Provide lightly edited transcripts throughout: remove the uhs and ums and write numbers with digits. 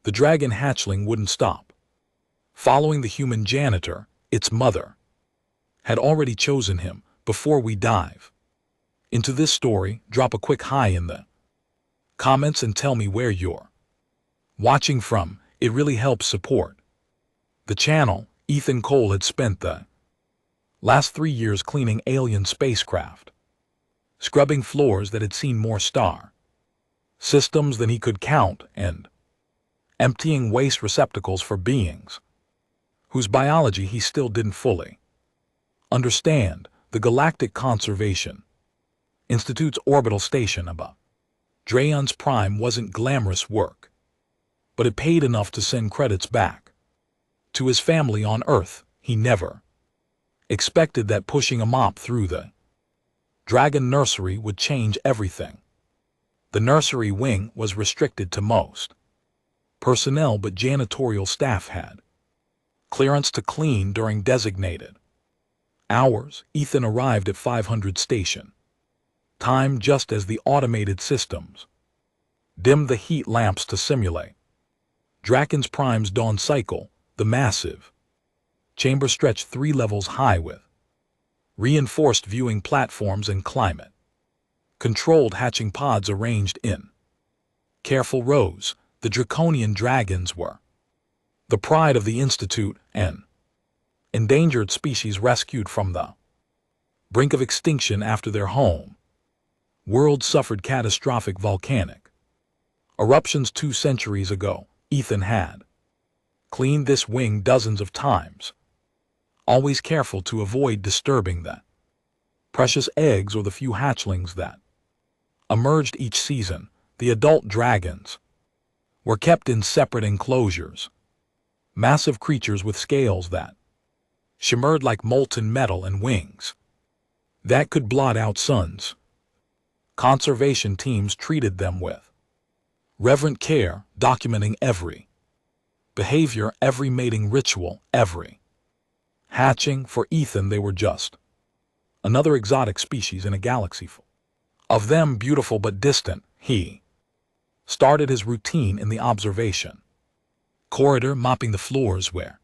The dragon hatchling wouldn't stop. Following the human janitor, its mother had already chosen him. Before we dive into this story, drop a quick hi in the comments and tell me where you're watching from. It really helps support the channel. Ethan Cole had spent the last 3 years cleaning alien spacecraft, scrubbing floors that had seen more star systems than he could count, and emptying waste receptacles for beings whose biology he still didn't fully understand. The Galactic Conservation Institute's orbital station above Drayon's Prime wasn't glamorous work, but it paid enough to send credits back to his family on Earth. He never expected that pushing a mop through the Dragon Nursery would change everything. The nursery wing was restricted to most personnel, but janitorial staff had clearance to clean during designated hours. Ethan arrived at 500 station time just as the automated systems dimmed the heat lamps to simulate Dragon's Prime's dawn cycle. The massive chamber stretched 3 levels high with reinforced viewing platforms and climate controlled hatching pods arranged in careful rows. The draconian dragons were the pride of the Institute, an endangered species rescued from the brink of extinction after their home world suffered catastrophic volcanic eruptions 2 centuries ago. Ethan had cleaned this wing dozens of times, always careful to avoid disturbing the precious eggs or the few hatchlings that emerged each season. The adult dragons were kept in separate enclosures, massive creatures with scales that shimmered like molten metal and wings that could blot out suns. Conservation teams treated them with reverent care, documenting every behavior, every mating ritual, every hatching. For Ethan, they were just another exotic species in a galaxy full of them, beautiful but distant. He started his routine in the observation corridor, mopping the floors where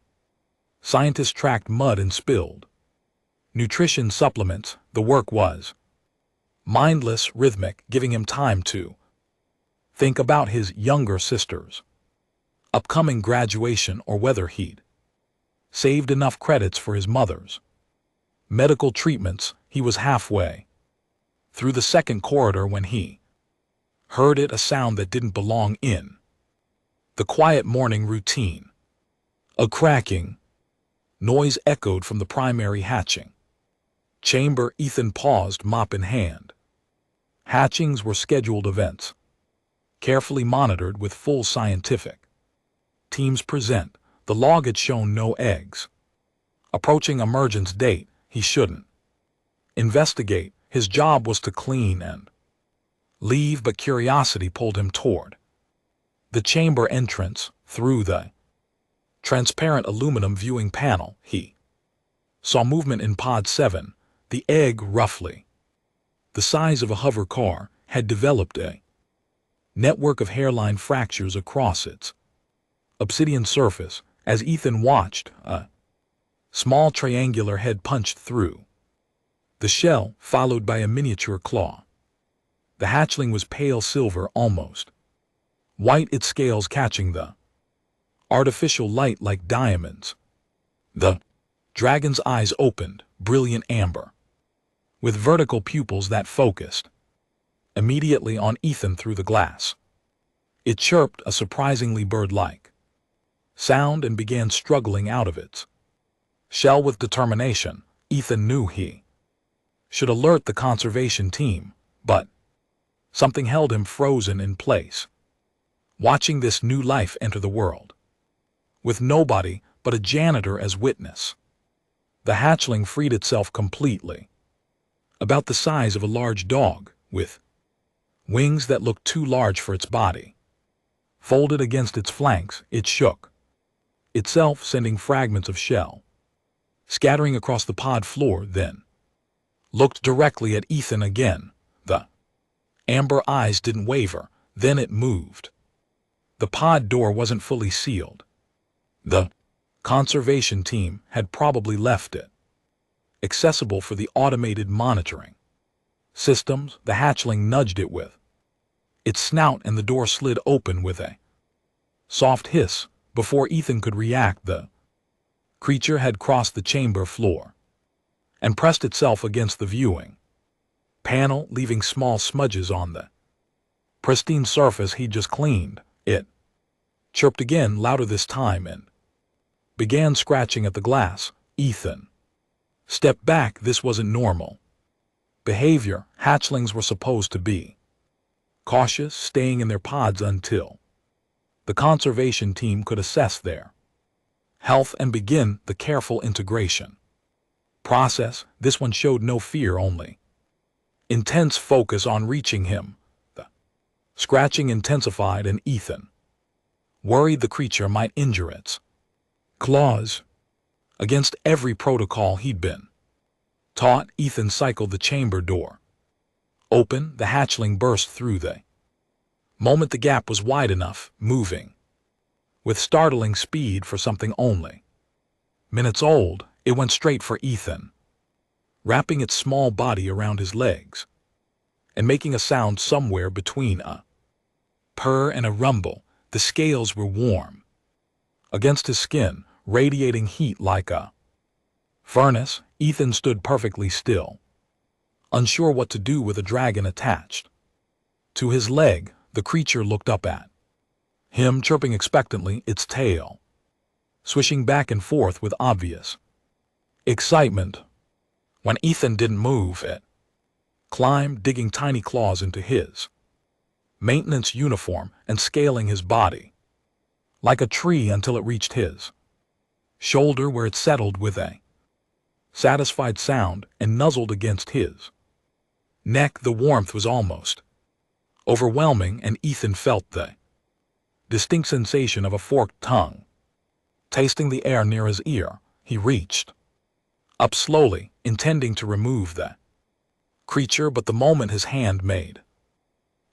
scientists tracked mud and spilled nutrition supplements. The work was mindless, rhythmic, giving him time to think about his younger sister's upcoming graduation or whether he'd saved enough credits for his mother's medical treatments. He was halfway through the second corridor when he heard a sound that didn't belong in the quiet morning routine. A cracking noise echoed from the primary hatching chamber. Ethan paused, mop in hand. Hatchings were scheduled events, carefully monitored with full scientific teams present. The log had shown no eggs. Approaching emergence date, he shouldn't investigate. His job was to clean and leave, but curiosity pulled him toward the chamber entrance. Through the transparent aluminum viewing panel, he saw movement in Pod 7. The egg, roughly the size of a hover car, had developed a network of hairline fractures across its obsidian surface. As Ethan watched, a small triangular head punched through the shell, followed by a miniature claw. The hatchling was pale silver, almost white, its scales catching the artificial light like diamonds. The dragon's eyes opened, brilliant amber, with vertical pupils that focused immediately on Ethan through the glass. It chirped a surprisingly bird-like sound and began struggling out of its shell with determination. Ethan knew he should alert the conservation team, but something held him frozen in place, watching this new life enter the world, with nobody but a janitor as witness. The hatchling freed itself completely, about the size of a large dog, with wings that looked too large for its body. Folded against its flanks, it shook itself, sending fragments of shell scattering across the pod floor, then looked directly at Ethan again. The amber eyes didn't waver, then it moved. The pod door wasn't fully sealed. The conservation team had probably left it accessible for the automated monitoring systems the hatchling nudged it with its snout, and the door slid open with a soft hiss. Before Ethan could react, the creature had crossed the chamber floor and pressed itself against the viewing panel, leaving small smudges on the pristine surface he'd just cleaned. It chirped again, louder this time, and began scratching at the glass. Ethan stepped back. This wasn't normal behavior. Hatchlings were supposed to be cautious, staying in their pods until the conservation team could assess their health and begin the careful integration process. This one showed no fear, only intense focus on reaching him. The scratching intensified, and Ethan worried the creature might injure its claws. Against every protocol he'd been taught, Ethan cycled the chamber door open. The hatchling burst through the moment the gap was wide enough, moving with startling speed for something only minutes old. It went straight for Ethan, wrapping its small body around his legs and making a sound somewhere between a purr and a rumble. The scales were warm against his skin, radiating heat like a furnace. Ethan stood perfectly still, unsure what to do with a dragon attached to his leg. The creature looked up at him, chirping expectantly, its tail swishing back and forth with obvious excitement. When Ethan didn't move, it climbed, digging tiny claws into his maintenance uniform and scaling his body like a tree until it reached his shoulder, where it settled with a satisfied sound and nuzzled against his neck. The warmth was almost overwhelming, and Ethan felt the distinct sensation of a forked tongue tasting the air near his ear. He reached up slowly, intending to remove the creature, but the moment his hand made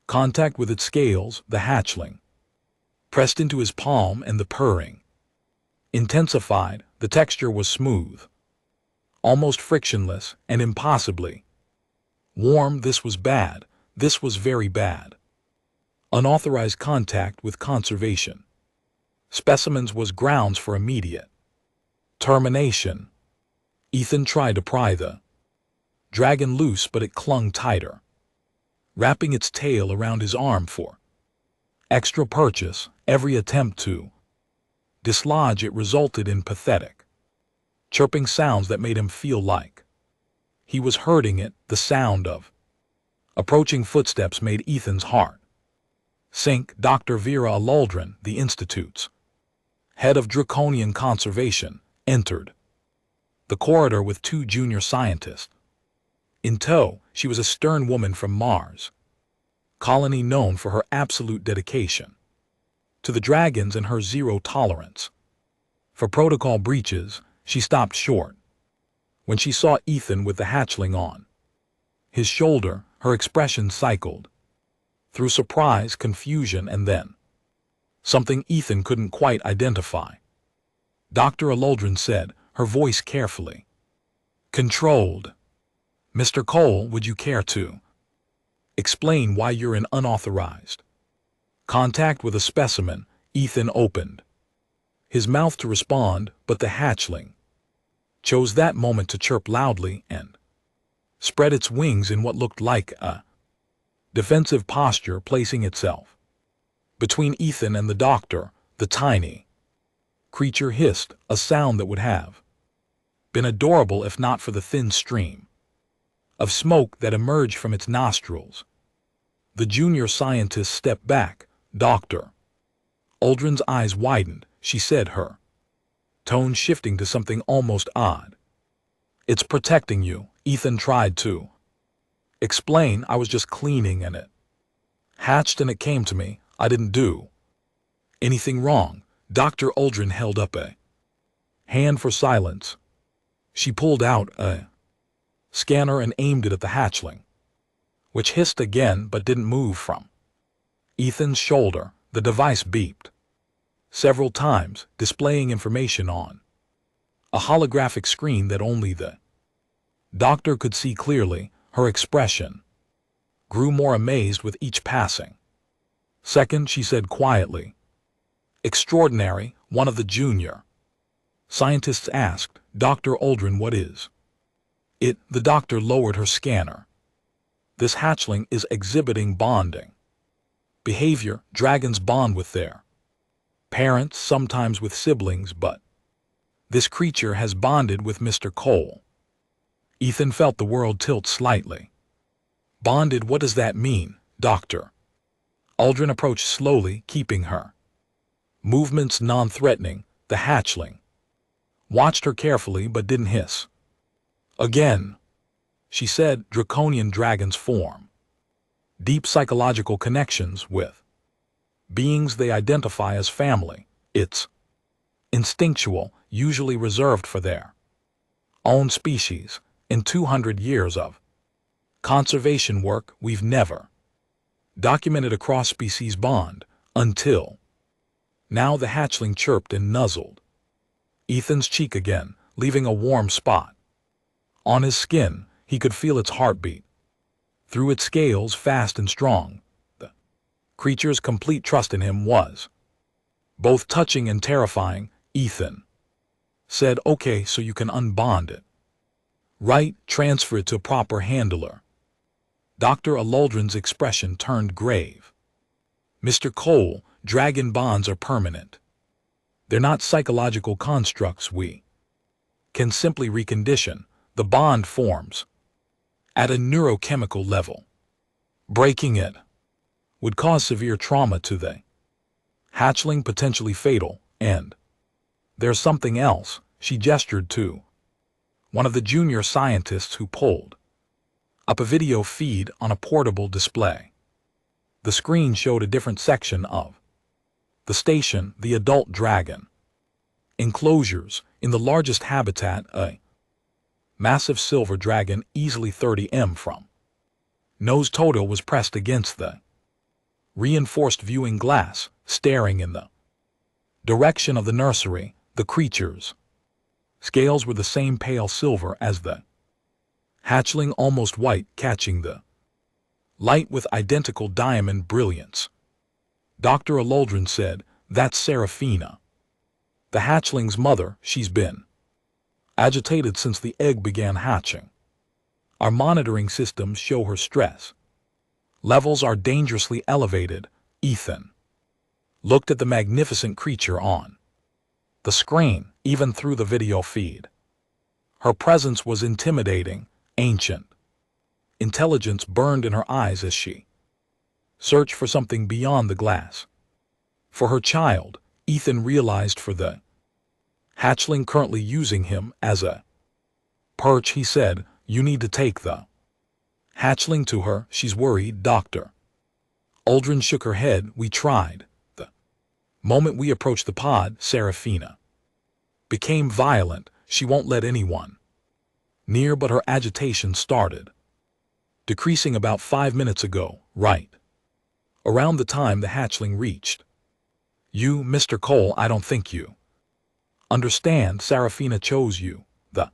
contact with its scales, the hatchling pressed into his palm, and the purring intensified. The texture was smooth, almost frictionless, and impossibly warm. This was bad. This was very bad. Unauthorized contact with conservation specimens was grounds for immediate termination. Ethan tried to pry the dragon loose, but it clung tighter, wrapping its tail around his arm for extra purchase. Every attempt to dislodge it resulted in pathetic chirping sounds that made him feel like he was hurting it. The sound of approaching footsteps made Ethan's heart sink. Dr. Vera Alaldrin, the Institute's head of draconian conservation, entered the corridor with two junior scientists in tow. She was a stern woman from Mars colony, known for her absolute dedication to the dragons and her zero tolerance for protocol breaches. She stopped short when she saw Ethan with the hatchling on his shoulder. Her expression cycled through surprise, confusion, and then something Ethan couldn't quite identify. Dr. Alaldrin said, her voice carefully controlled. "Mr. Cole, would you care to explain why you're in unauthorized contact with a specimen?" Ethan opened his mouth to respond, but the hatchling chose that moment to chirp loudly and spread its wings in what looked like a defensive posture, placing itself between Ethan and the doctor. The tiny creature hissed, a sound that would have been adorable if not for the thin stream of smoke that emerged from its nostrils. The junior scientist stepped back. Dr. Aldrin's eyes widened. She said, her tone shifting to something almost odd. "It's protecting you." Ethan tried to explain. "I was just cleaning and it hatched and it came to me. I didn't do anything wrong." Dr. Aldrin held up a hand for silence. She pulled out a scanner and aimed it at the hatchling, which hissed again but didn't move from Ethan's shoulder. The device beeped several times, displaying information on a holographic screen that only the doctor could see clearly. Her expression grew more amazed with each passing second. She said quietly, "Extraordinary," one of the junior scientists asked. "Dr. Aldrin, what is it?" The doctor lowered her scanner. "This hatchling is exhibiting bonding behavior. Dragons bond with their parents, sometimes with siblings, but this creature has bonded with Mr. Cole." Ethan felt the world tilt slightly. "Bonded? What does that mean, Doctor?" Aldrin approached slowly, keeping her movements non-threatening. The hatchling watched her carefully but didn't hiss. "Again," she said, "draconian dragons form deep psychological connections with beings they identify as family. It's instinctual, usually reserved for their own species. In 200 years of conservation work, we've never documented a cross-species bond until now." The hatchling chirped and nuzzled Ethan's cheek again, leaving a warm spot on his skin. He could feel its heartbeat through its scales, fast and strong. The creature's complete trust in him was both touching and terrifying. Ethan said, "Okay, so you can unbond it, right? Transfer it to a proper handler." Dr. Aldrin's expression turned grave. "Mr. Cole, dragon bonds are permanent. They're not psychological constructs we can simply recondition. The bond forms at a neurochemical level. Breaking it would cause severe trauma to the hatchling, potentially fatal. And there's something else." She gestured to one of the junior scientists who pulled up a video feed on a portable display. The screen showed a different section of the station, the adult dragon enclosures. In the largest habitat, a massive silver dragon, easily 30 m from nose total, was pressed against the reinforced viewing glass, staring in the direction of the nursery. The creature's scales were the same pale silver as the hatchling, almost white, catching the light with identical diamond brilliance. Dr. Aldrin said, "That's Serafina, the hatchling's mother. She's been agitated since the egg began hatching. Our monitoring systems show her stress levels are dangerously elevated." Ethan looked at the magnificent creature on the screen, even through the video feed. Her presence was intimidating. Ancient intelligence burned in her eyes as she searched for something beyond the glass. For her child, Ethan realized. For the hatchling currently using him as a perch, he said, "You need to take the hatchling to her. She's worried." Dr. Aldrin shook her head. "We tried. The moment we approached the pod, Serafina became violent. She won't let anyone near, but her agitation started decreasing about 5 minutes ago, right around the time the hatchling reached you, Mr. Cole. I don't think you understand. Serafina chose you." The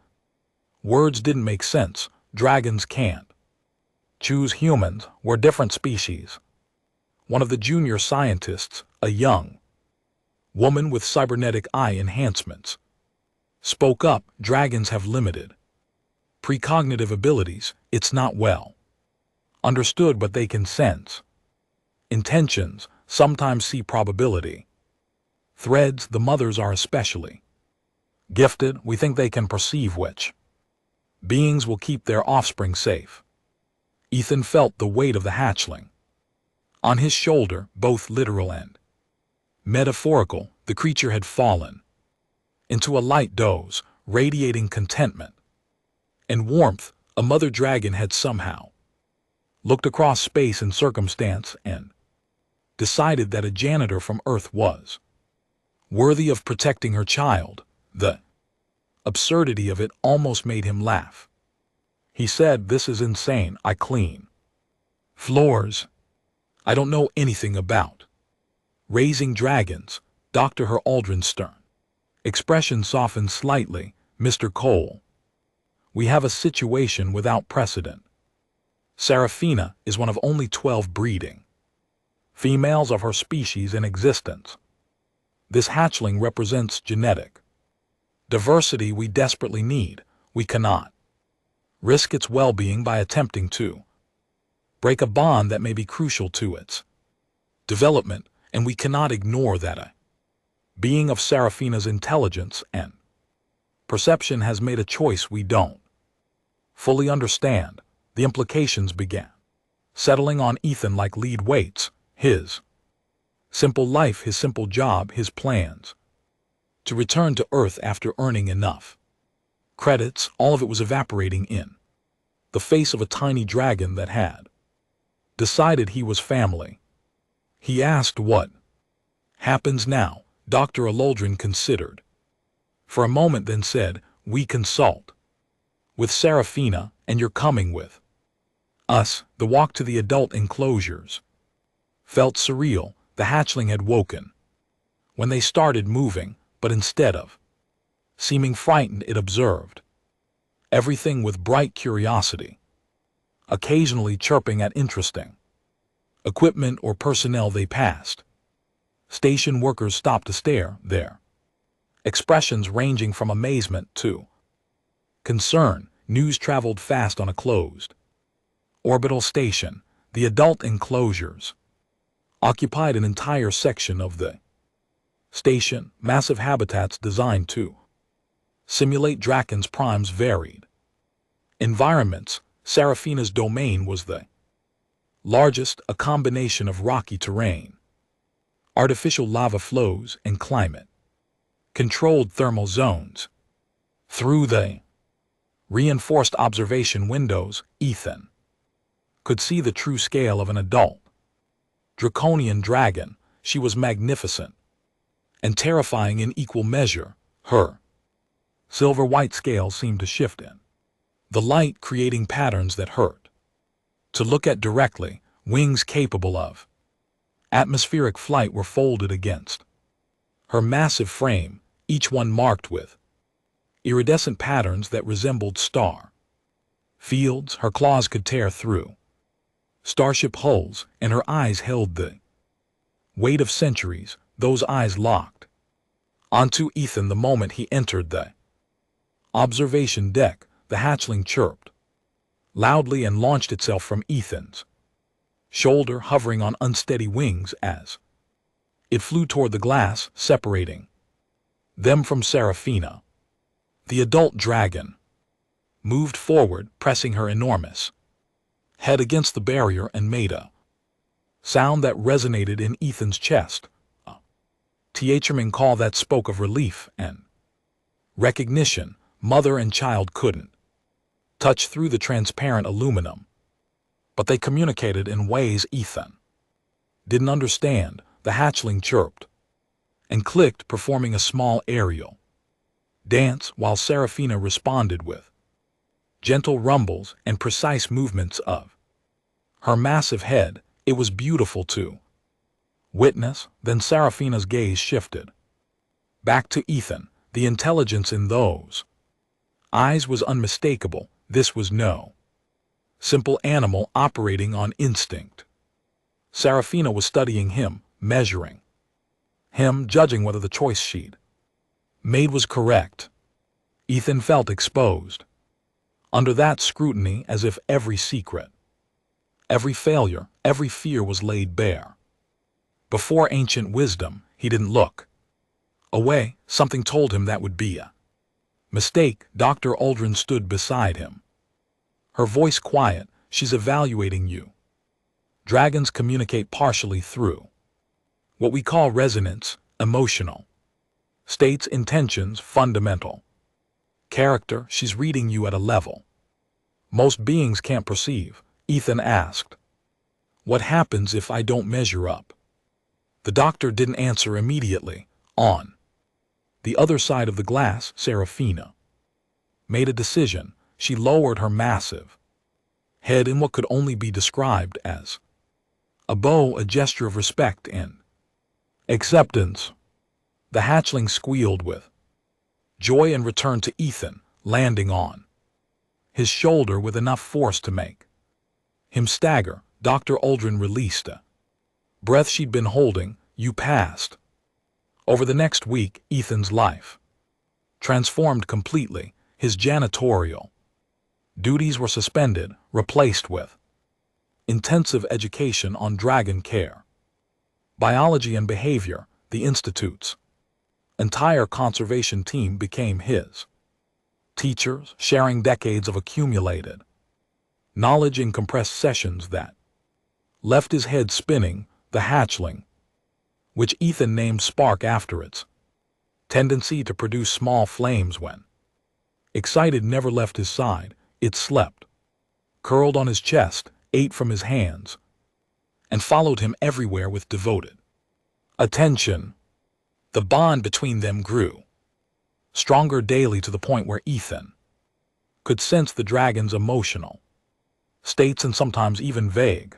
words didn't make sense. "Dragons can't choose humans. We're different species." One of the junior scientists, a young woman with cybernetic eye enhancements, spoke up. "Dragons have limited precognitive abilities. It's not well understood, but they can sense intentions, sometimes see probability threads. The mothers are especially gifted. We think they can perceive which beings will keep their offspring safe." Ethan felt the weight of the hatchling on his shoulder, both literal and metaphorical. The creature had fallen into a light doze, radiating contentment and warmth. A mother dragon had somehow looked across space and circumstance and decided that a janitor from Earth was worthy of protecting her child. The absurdity of it almost made him laugh. He said, "This is insane. I clean floors. I don't know anything about Raising dragons, Dr. Her Aldrin Stern. Expression softened slightly, Mr. Cole. We have a situation without precedent. Seraphina is one of only 12 breeding females of her species in existence. This hatchling represents genetic diversity we desperately need. We cannot risk its well-being by attempting to break a bond that may be crucial to its development, and we cannot ignore that a being of Seraphina's intelligence and perception has made a choice we don't fully understand. The implications began settling on Ethan like lead weights, his simple life, his simple job, his plans to return to Earth after earning enough credits. All of it was evaporating in the face of a tiny dragon that had decided he was family. He asked, what happens now? Dr. Aloldrin considered for a moment, then said, we consult with Seraphina, and you're coming with us. The walk to the adult enclosures felt surreal. The hatchling had woken when they started moving, but instead of seeming frightened, it observed everything with bright curiosity, occasionally chirping at interesting equipment or personnel they passed. Station workers stopped to stare, their expressions ranging from amazement to concern. News traveled fast on a closed orbital station. The adult enclosures occupied an entire section of the station, massive habitats designed to simulate Draken's Prime's varied environments. Seraphina's domain was the largest, a combination of rocky terrain, artificial lava flows, and climate-controlled thermal zones. Through the reinforced observation windows, Ethan could see the true scale of an adult draconian dragon. She was magnificent and terrifying in equal measure. Her silver-white scales seemed to shift in the light, creating patterns that hurt to look at directly. Wings capable of atmospheric flight were folded against her massive frame, each one marked with iridescent patterns that resembled star fields. Her claws could tear through starship hulls, and her eyes held the weight of centuries. Those eyes locked onto Ethan the moment he entered the observation deck. The hatchling chirped loudly and launched itself from Ethan's shoulder, hovering on unsteady wings as it flew toward the glass, separating them from Seraphina. The adult dragon moved forward, pressing her enormous head against the barrier, and made a sound that resonated in Ethan's chest, a theaterman call that spoke of relief and recognition. Mother and child couldn't touch through the transparent aluminum, but they communicated in ways Ethan didn't understand. The hatchling chirped and clicked, performing a small aerial dance, while Seraphina responded with gentle rumbles and precise movements of her massive head. It was beautiful to witness. Then Seraphina's gaze shifted back to Ethan. The intelligence in those eyes was unmistakable. This was no simple animal operating on instinct. Seraphina was studying him, measuring him, judging whether the choice she'd made was correct. Ethan felt exposed under that scrutiny, as if every secret, every failure, every fear was laid bare before ancient wisdom. He didn't look away. Something told him that would be a mistake. Dr. Aldrin stood beside him, her voice quiet. She's evaluating you. Dragons communicate partially through what we call resonance, emotional states, intentions, fundamental character. She's reading you at a level most beings can't perceive. Ethan asked, what happens if I don't measure up? The doctor didn't answer immediately. On the other side of the glass, Seraphina made a decision. She lowered her massive head in what could only be described as a bow, a gesture of respect and Acceptance. The hatchling squealed with joy and returned to Ethan, landing on his shoulder with enough force to make him stagger. Dr. Aldrin released a breath she'd been holding. You passed. Over the next week, Ethan's life transformed completely. His janitorial duties were suspended, replaced with intensive education on dragon care, biology and behavior. The Institute's entire conservation team became his teachers, sharing decades of accumulated knowledge in compressed sessions that left his head spinning. The hatchling, which Ethan named Spark after its tendency to produce small flames when excited, never left his side. It slept, curled on his chest, ate from his hands, and followed him everywhere with devoted attention. The bond between them grew stronger daily, to the point where Ethan could sense the dragon's emotional states and sometimes even vague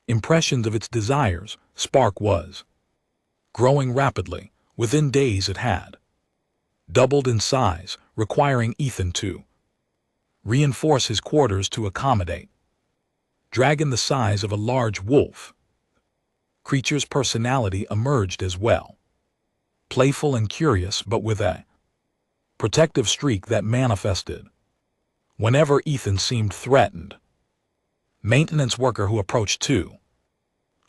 impressions of its desires. Spark was growing rapidly. Within days it had doubled in size, requiring Ethan to reinforce his quarters to accommodate dragon the size of a large wolf. Creature's personality emerged as well, playful and curious, but with a protective streak that manifested whenever Ethan seemed threatened. Maintenance worker who approached too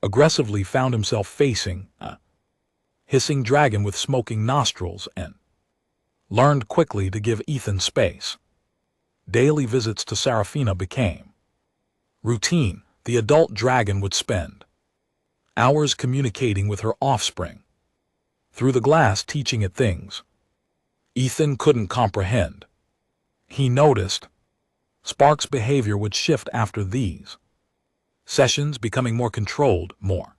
aggressively found himself facing a hissing dragon with smoking nostrils and learned quickly to give Ethan space. Daily visits to Serafina became routine. The adult dragon would spend hours communicating with her offspring through the glass, teaching it things Ethan couldn't comprehend. He noticed Spark's behavior would shift after these sessions, becoming more controlled, more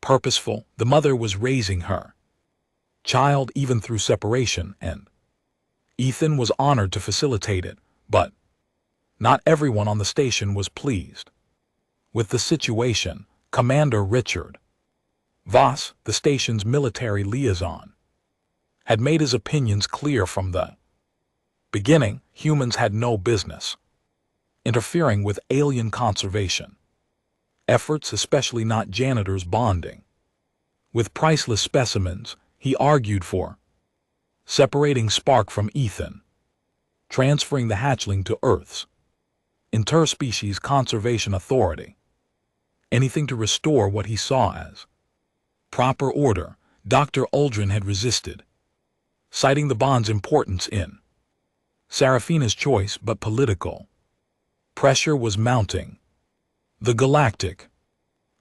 purposeful. The mother was raising her child even through separation, and Ethan was honored to facilitate it. But not everyone on the station was pleased with the situation. Commander Richard Voss, the station's military liaison, had made his opinions clear from the beginning. Humans had no business interfering with alien conservation efforts, especially not janitors bonding with priceless specimens. He argued for separating Spark from Ethan, transferring the hatchling to Earth's Interspecies Conservation Authority, anything to restore what he saw as proper order. Dr. Aldrin had resisted, citing the bond's importance in Serafina's choice, but political pressure was mounting. The Galactic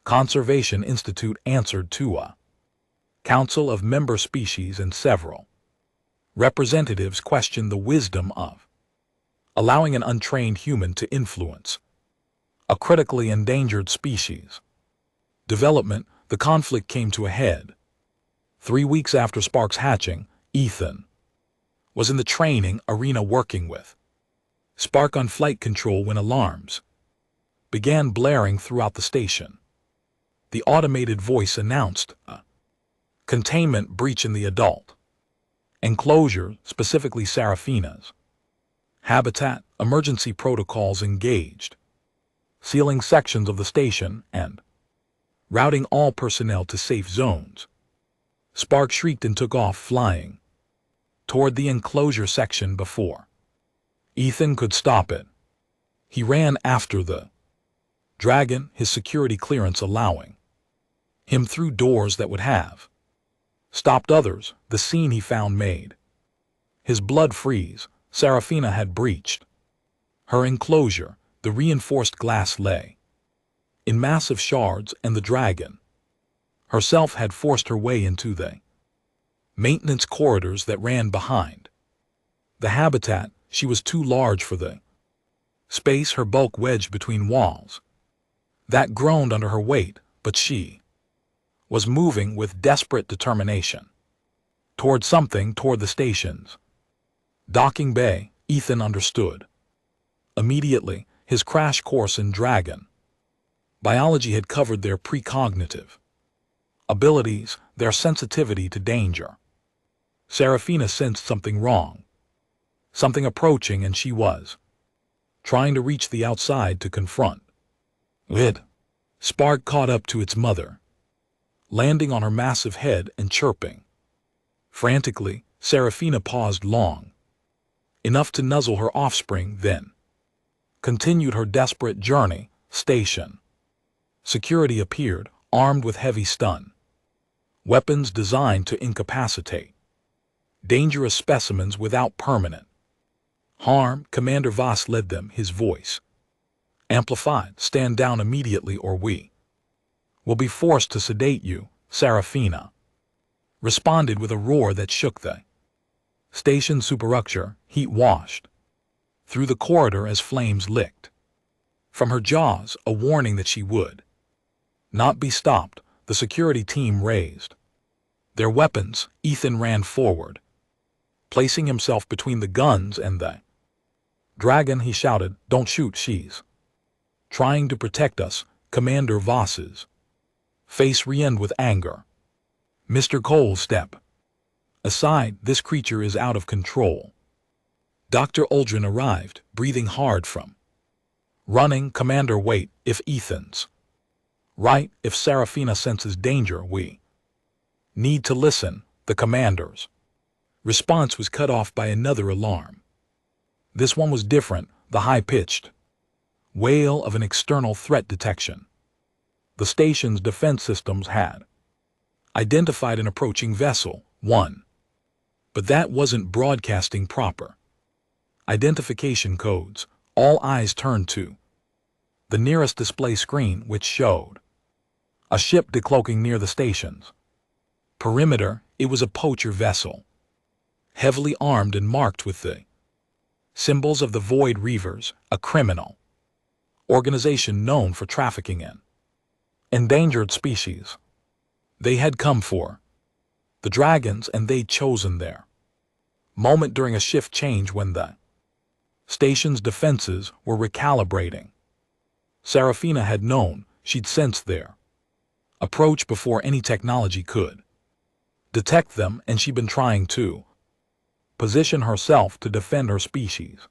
Conservation Institute answered to a council of member species, and several representatives questioned the wisdom of allowing an untrained human to influence a critically endangered species development. The conflict came to a head 3 weeks after Spark's hatching. Ethan was in the training arena working with Spark on flight control when alarms began blaring throughout the station. The automated voice announced a containment breach in the adult enclosure, specifically Serafina's habitat. Emergency protocols engaged, sealing sections of the station and routing all personnel to safe zones. Spark shrieked and took off, flying toward the enclosure section before Ethan could stop it. He ran after the dragon, his security clearance allowing him through doors that would have stopped others. The scene he found made his blood freeze. Serafina had breached her enclosure. The reinforced glass lay in massive shards, and the dragon herself had forced her way into the maintenance corridors that ran behind the habitat. She was too large for the space, her bulk wedged between walls that groaned under her weight, but she was moving with desperate determination toward something, toward the station's docking bay. Ethan understood immediately. His crash course in dragon biology had covered their precognitive Abilities, their sensitivity to danger. Serafina sensed something wrong. Something approaching, and she was trying to reach the outside to confront it. Spark caught up to its mother, landing on her massive head and chirping. Frantically, Serafina paused long, enough to nuzzle her offspring, then continued her desperate journey. Station. Security appeared, armed with heavy stun weapons designed to incapacitate dangerous specimens without permanent harm. Commander Voss led them, his voice amplified. Stand down immediately or we will be forced to sedate you. Serafina responded with a roar that shook the station superstructure. Heat washed through the corridor as flames licked from her jaws, a warning that she would not be stopped. The security team raised their weapons. Ethan ran forward, placing himself between the guns and the dragon. He shouted, "Don't shoot, she's trying to protect us." Commander Voss's face reddened with anger. "Mr. Cole, step aside. This creature is out of control." Dr. Aldrin arrived, breathing hard from running. "Commander, wait. If Ethan's right, if Serafina senses danger, we need to listen." The commander's response was cut off by another alarm. This one was different, the high-pitched wail of an external threat detection. The station's defense systems had identified an approaching vessel, one, but that wasn't broadcasting proper identification codes. All eyes turned to the nearest display screen, which showed a ship decloaking near the station's perimeter. It was a poacher vessel, heavily armed and marked with the symbols of the Void Reavers, a criminal organization known for trafficking in endangered species. They had come for the dragons, and they'd chosen their moment during a shift change when the station's defenses were recalibrating. Serafina had known, she'd sensed their approach before any technology could detect them, and she'd been trying to position herself to defend her species,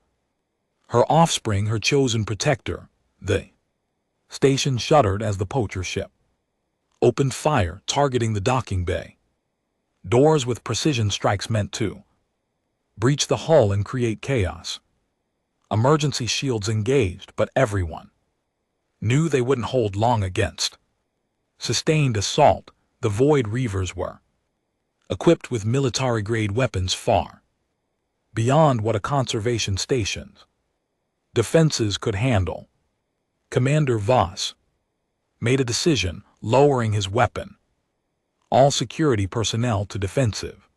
her offspring, her chosen protector. The station shuddered as the poacher ship opened fire, targeting the docking bay doors with precision strikes meant to breach the hull and create chaos. Emergency shields engaged, but everyone knew they wouldn't hold long against sustained assault. The Void Reavers were equipped with military-grade weapons far beyond what a conservation station's defenses could handle. Commander Voss made a decision, lowering his weapon. All security personnel to defensive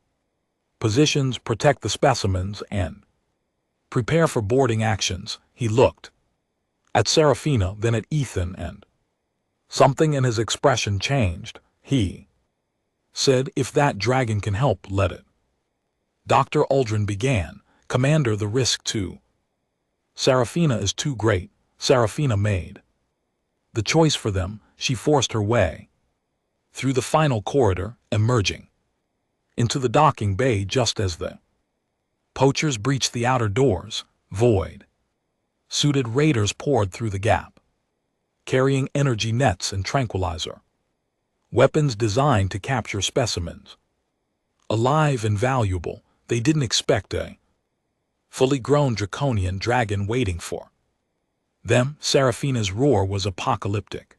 positions, protect the specimens, and prepare for boarding actions. He looked at Serafina, then at Ethan, and something in his expression changed. He said, "If that dragon can help, let it." Dr. Aldrin began, "Commander, the risk to Serafina is too great." Serafina made the choice for them. She forced her way through the final corridor, emerging into the docking bay just as the poachers breached the outer doors. Void-suited raiders poured through the gap, carrying energy nets and tranquilizer weapons designed to capture specimens alive and valuable. They didn't expect a fully grown draconian dragon waiting for them. Serafina's roar was apocalyptic.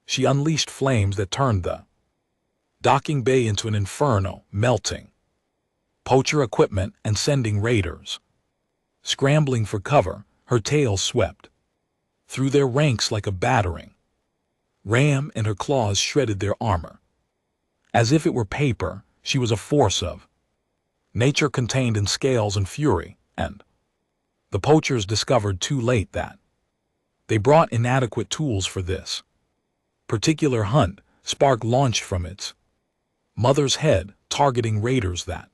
She unleashed flames that turned the docking bay into an inferno, melting poacher equipment and sending raiders scrambling for cover. Her tail swept through their ranks like a battering ram, and her claws shredded their armor as if it were paper. She was a force of nature contained in scales and fury, and the poachers discovered too late that they brought inadequate tools for this particular hunt. Spark launched from its mother's head, targeting raiders that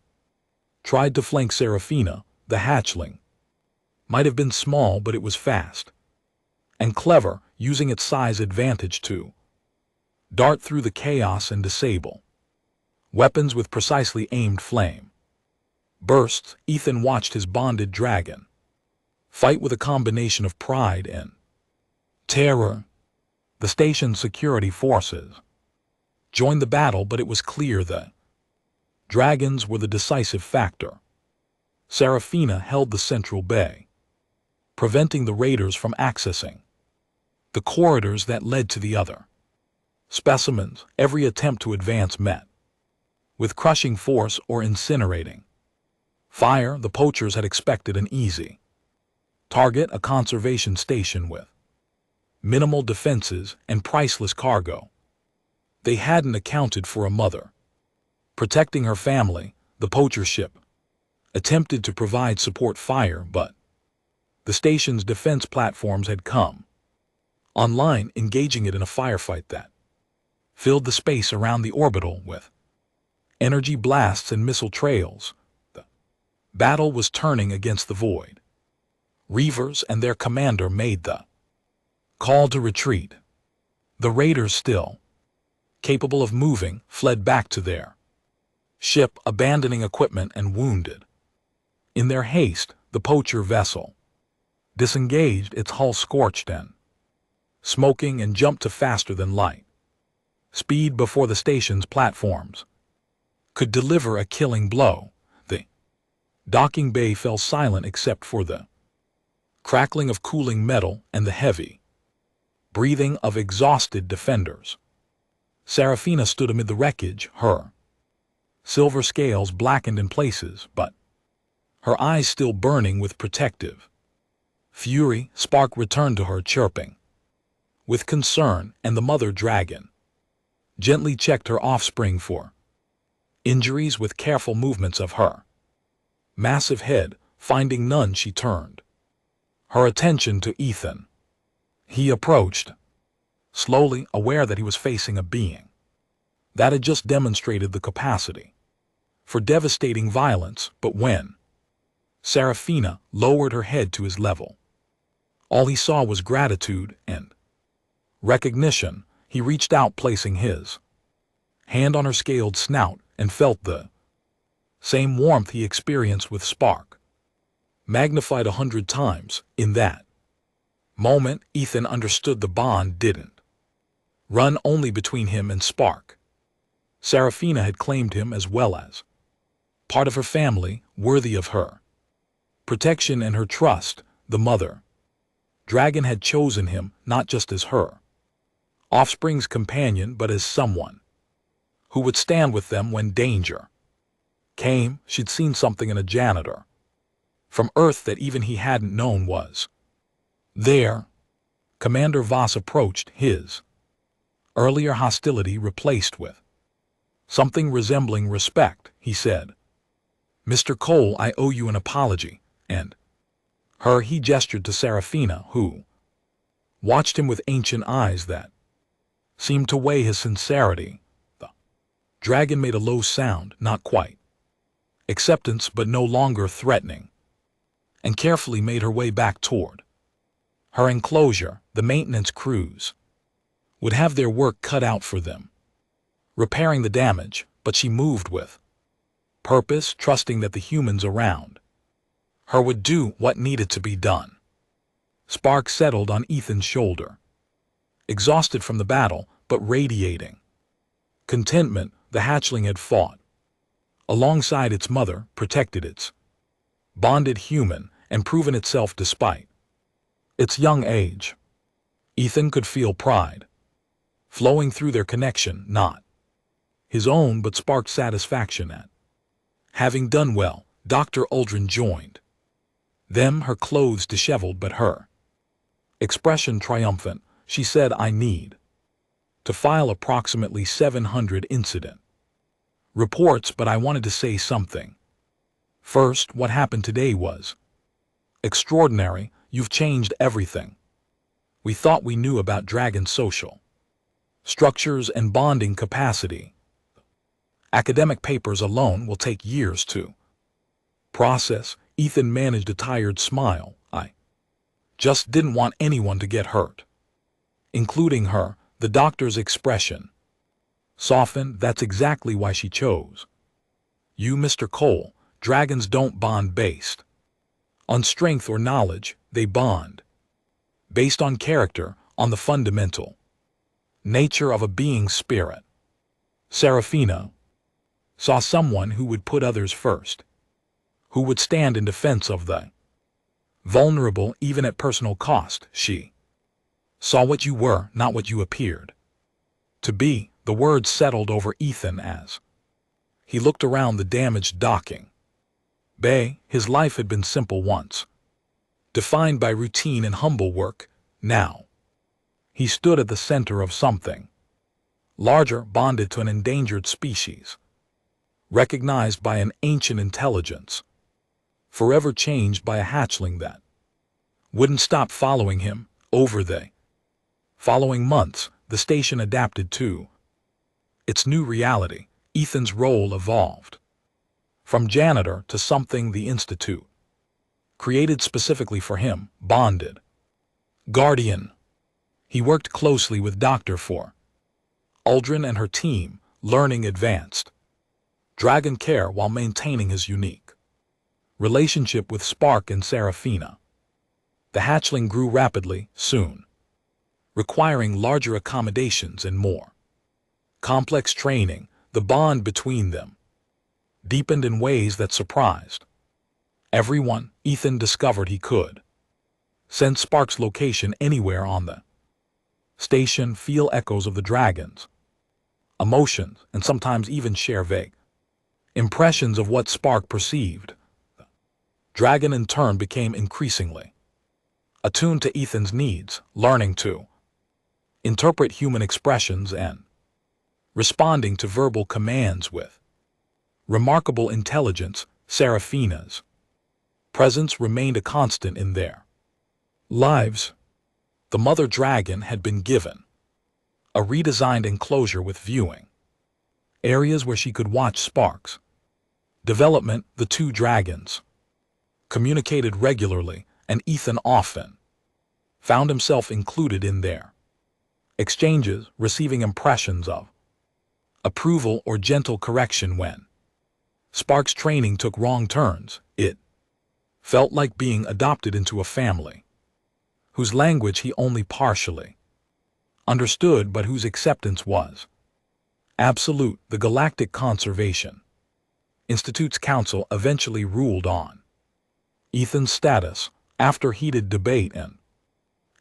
tried to flank Serafina. The hatchling might have been small, but it was fast and clever, using its size advantage to dart through the chaos and disable. Weapons with precisely aimed flame. Bursts, Ethan watched his bonded dragon fight with a combination of pride and terror. The station's security forces joined the battle, but it was clear the dragons were the decisive factor. Serafina held the central bay, preventing the raiders from accessing the corridors that led to the other specimens. Every attempt to advance met with crushing force or incinerating fire. The poachers had expected an easy target, a conservation station with minimal defenses and priceless cargo. They hadn't accounted for a mother protecting her family. The poacher ship attempted to provide support fire, but the station's defense platforms had come online, engaging it in a firefight that filled the space around the orbital with energy blasts and missile trails. The battle was turning against the void. Reavers and their commander made the call to retreat. The raiders, still capable of moving, fled back to their ship, abandoning equipment and wounded. In their haste, the poacher vessel disengaged, its hull scorched and smoking, and jumped to faster than light speed before the station's platforms could deliver a killing blow. The docking bay fell silent except for the crackling of cooling metal and the heavy breathing of exhausted defenders. Serafina stood amid the wreckage, her silver scales blackened in places, but her eyes still burning with protective fury. Spark returned to her, chirping with concern, and the mother dragon gently checked her offspring for injuries with careful movements of her massive head. Finding none, she turned her attention to Ethan. He approached slowly, aware that he was facing a being that had just demonstrated the capacity for devastating violence. But when Serafina lowered her head to his level, all he saw was gratitude and recognition. He reached out, placing his hand on her scaled snout, and felt the same warmth he experienced with Spark, magnified 100 times. In that moment, Ethan understood the bond didn't run only between him and Spark. Serafina had claimed him as well as part of her family, worthy of her protection and her trust. The mother dragon had chosen him not just as her offspring's companion, but as someone who would stand with them when danger came. She'd seen something in a janitor from Earth that even he hadn't known was there. Commander Voss approached, his earlier hostility replaced with something resembling respect. He said, "Mr. Cole, I owe you an apology." And her, he gestured to Serafina, who watched him with ancient eyes that seemed to weigh his sincerity. The dragon made a low sound, not quite acceptance, but no longer threatening, and carefully made her way back toward her enclosure. The maintenance crews would have their work cut out for them, repairing the damage, but she moved with purpose, trusting that the humans around her would do what needed to be done. Spark settled on Ethan's shoulder, exhausted from the battle, but radiating contentment. The hatchling had fought alongside its mother, protected its bonded human, and proven itself despite its young age. Ethan could feel pride flowing through their connection, not his own, but Spark's satisfaction at having done well. Dr. Uldrin joined them, her clothes disheveled but her expression triumphant. She said, "I need to file approximately 700 incident reports, but I wanted to say something first. What happened today was extraordinary. You've changed everything we thought we knew about dragon social structures and bonding capacity. Academic papers alone will take years to process." Ethan managed a tired smile. "I just didn't want anyone to get hurt, including her." The doctor's expression Softened, that's exactly why she chose you, Mr. Cole. Dragons don't bond based on strength or knowledge, they bond based on character, on the fundamental nature of a being's spirit. Serafina saw someone who would put others first, who would stand in defense of the vulnerable even at personal cost. She saw what you were, not what you appeared to be. The words settled over Ethan as he looked around the damaged docking bay. His life had been simple once, defined by routine and humble work. Now he stood at the center of something larger, bonded to an endangered species, recognized by an ancient intelligence, forever changed by a hatchling that wouldn't stop following him. Over the following months, the station adapted to its new reality. Ethan's role evolved from janitor to something the Institute created specifically for him, bonded guardian. He worked closely with Dr. Aldrin and her team, learning advanced dragon care while maintaining his unique relationship with Spark and Serafina. The hatchling grew rapidly, soon requiring larger accommodations and more complex training. The bond between them deepened in ways that surprised everyone. Ethan discovered he could sense Spark's location anywhere on the station, feel echoes of the dragon's emotions, and sometimes even share vague impressions of what Spark perceived. The dragon in turn became increasingly attuned to Ethan's needs, learning to interpret human expressions and responding to verbal commands with remarkable intelligence. Serafina's presence remained a constant in their lives. The mother dragon had been given a redesigned enclosure with viewing areas where she could watch Spark's development. The two dragons communicated regularly, and Ethan often found himself included in their exchanges, receiving impressions of approval or gentle correction when Spark's training took wrong turns. It felt like being adopted into a family whose language he only partially understood but whose acceptance was absolute. The Galactic Conservation Institute's council eventually ruled on Ethan's status. After heated debate and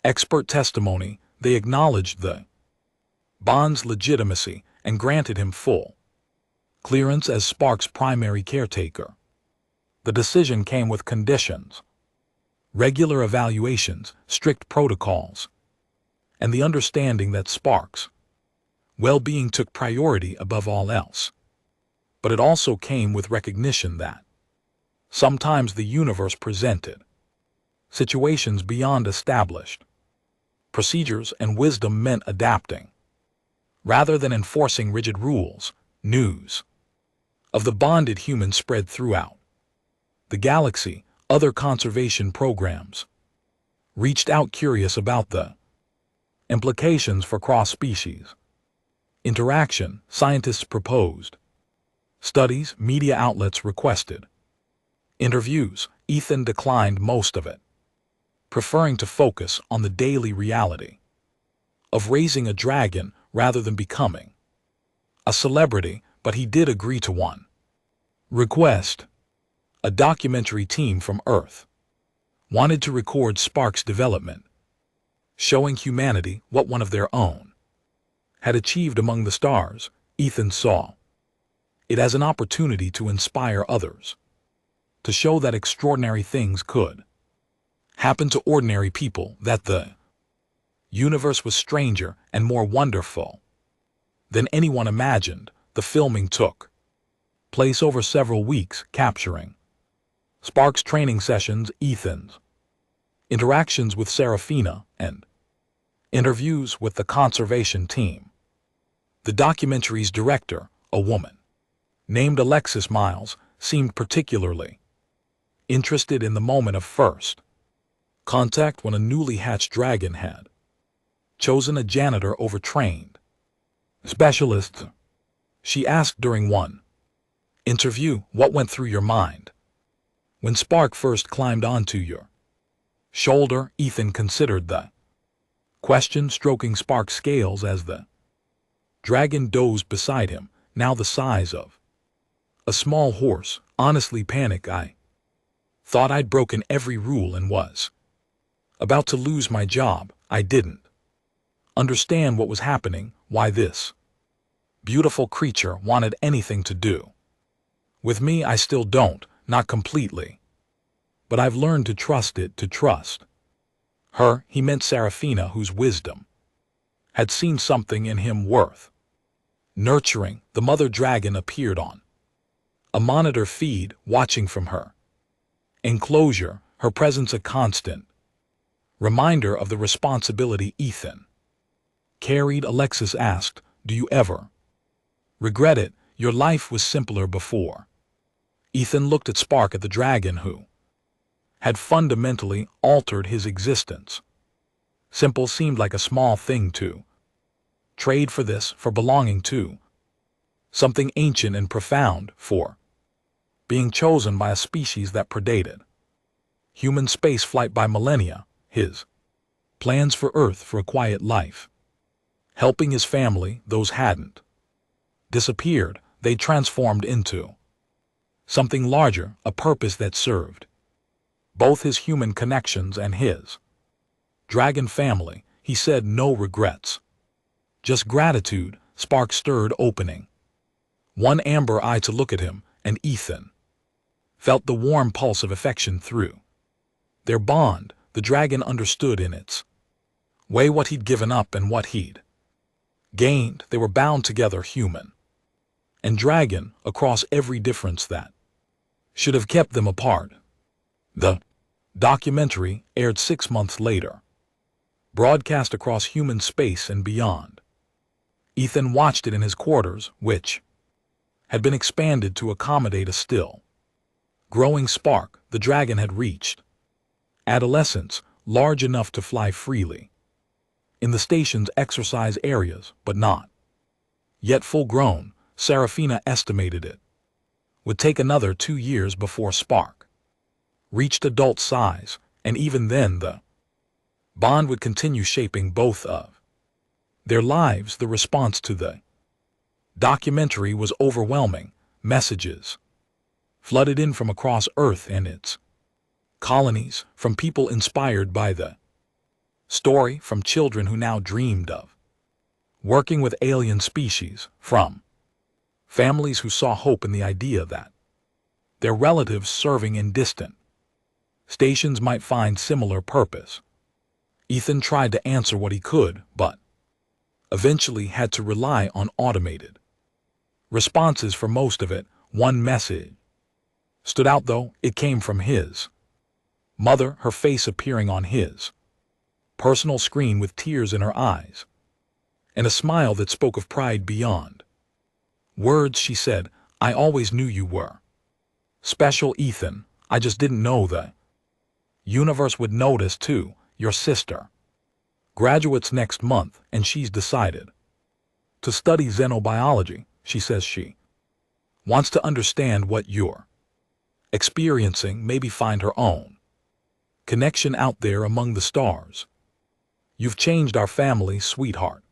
expert testimony, they acknowledged the bond's legitimacy and granted him full clearance as Spark's primary caretaker. The decision came with conditions, regular evaluations, strict protocols, and the understanding that Spark's well-being took priority above all else. But it also came with recognition that sometimes the universe presented situations beyond established procedures, and wisdom meant adapting rather than enforcing rigid rules. News of the bonded humans spread throughout the galaxy. Other conservation programs reached out, curious about the implications for cross-species interaction. Scientists proposed studies, media outlets requested interviews. Ethan declined most of it, preferring to focus on the daily reality of raising a dragon rather than becoming a celebrity. But he did agree to one request. A documentary team from Earth wanted to record Spark's development, showing humanity what one of their own had achieved among the stars. Ethan saw it as an opportunity to inspire others, to show that extraordinary things could happen to ordinary people, that the universe was stranger and more wonderful than anyone imagined. The filming took place over several weeks, capturing Spark's training sessions, Ethan's interactions with Serafina, and interviews with the conservation team. The documentary's director, a woman named Alexis Miles, seemed particularly interested in the moment of first contact when a newly hatched dragon had chosen a janitor over trained specialists. She asked during one interview, what went through your mind when Spark first climbed onto your shoulder. Ethan considered the question, stroking Spark's scales as the dragon dozed beside him, now the size of a small horse. Honestly, panic. I thought I'd broken every rule and was about to lose my job. I didn't understand what was happening, why this beautiful creature wanted anything to do with me. I still don't, not completely. But I've learned to trust it, to trust her. He meant Seraphina, whose wisdom had seen something in him worth nurturing. The mother dragon appeared on a monitor feed, watching from her enclosure, her presence a constant reminder of the responsibility Ethan carried. Alexis asked, do you ever regret it? Your life was simpler before. Ethan looked at Spark, at the dragon who had fundamentally altered his existence. Simple seemed like a small thing to trade for this, for belonging to something ancient and profound, for being chosen by a species that predated human space flight by millennia. His plans for Earth, for a quiet life, helping his family, those hadn't disappeared, they transformed into something larger, a purpose that served both his human connections and his dragon family. He said no regrets, just gratitude. Spark stirred, opening one amber eye to look at him, and Ethan felt the warm pulse of affection through their bond. The dragon understood in its way what he'd given up and what he'd gained. They were bound together, human and dragon, across every difference that should have kept them apart. The documentary aired 6 months later, broadcast across human space and beyond. Ethan watched it in his quarters, which had been expanded to accommodate a still growing Spark. The dragon had reached adolescence, large enough to fly freely in the station's exercise areas, but not yet full grown. Seraphina estimated it would take another 2 years before Spark reached adult size, and even then the bond would continue shaping both of their lives. The response to the documentary was overwhelming. Messages flooded in from across Earth and its colonies, from people inspired by the story, from children who now dreamed of working with alien species, from families who saw hope in the idea that their relatives serving in distant stations might find similar purpose. Ethan tried to answer what he could, but eventually had to rely on automated responses for most of it. One message stood out, though. It came from his mother, her face appearing on his personal screen with tears in her eyes and a smile that spoke of pride beyond words. She said, I always knew you were special, Ethan. I just didn't know the universe would notice too. Your sister graduates next month, and she's decided to study xenobiology. She says she wants to understand what you're experiencing, maybe find her own connection out there among the stars. You've changed our family, sweetheart.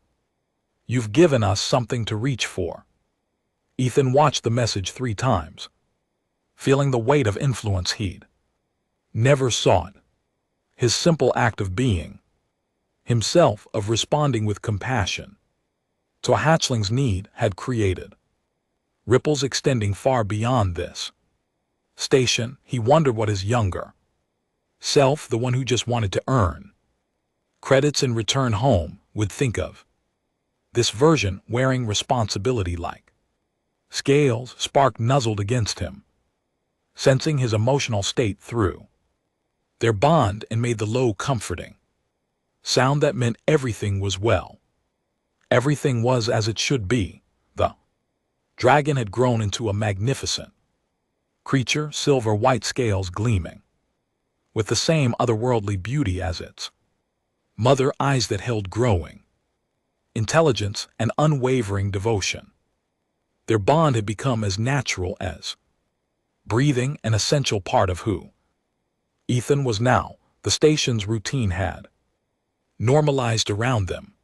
You've given us something to reach for. Ethan watched the message 3 times, feeling the weight of influence he'd never sought. His simple act of being himself, of responding with compassion to a hatchling's need, had created ripples extending far beyond this station. He wondered what his younger self, the one who just wanted to earn credits and return home, would think of this version wearing responsibility like scales. Spark nuzzled against him, sensing his emotional state through their bond, and made the low, comforting sound that meant everything was well. Everything was as it should be. The dragon had grown into a magnificent creature, silver white scales gleaming with the same otherworldly beauty as its mother, eyes that held growing intelligence and unwavering devotion. Their bond had become as natural as breathing, an essential part of who Ethan was now. The station's routine had normalized around them.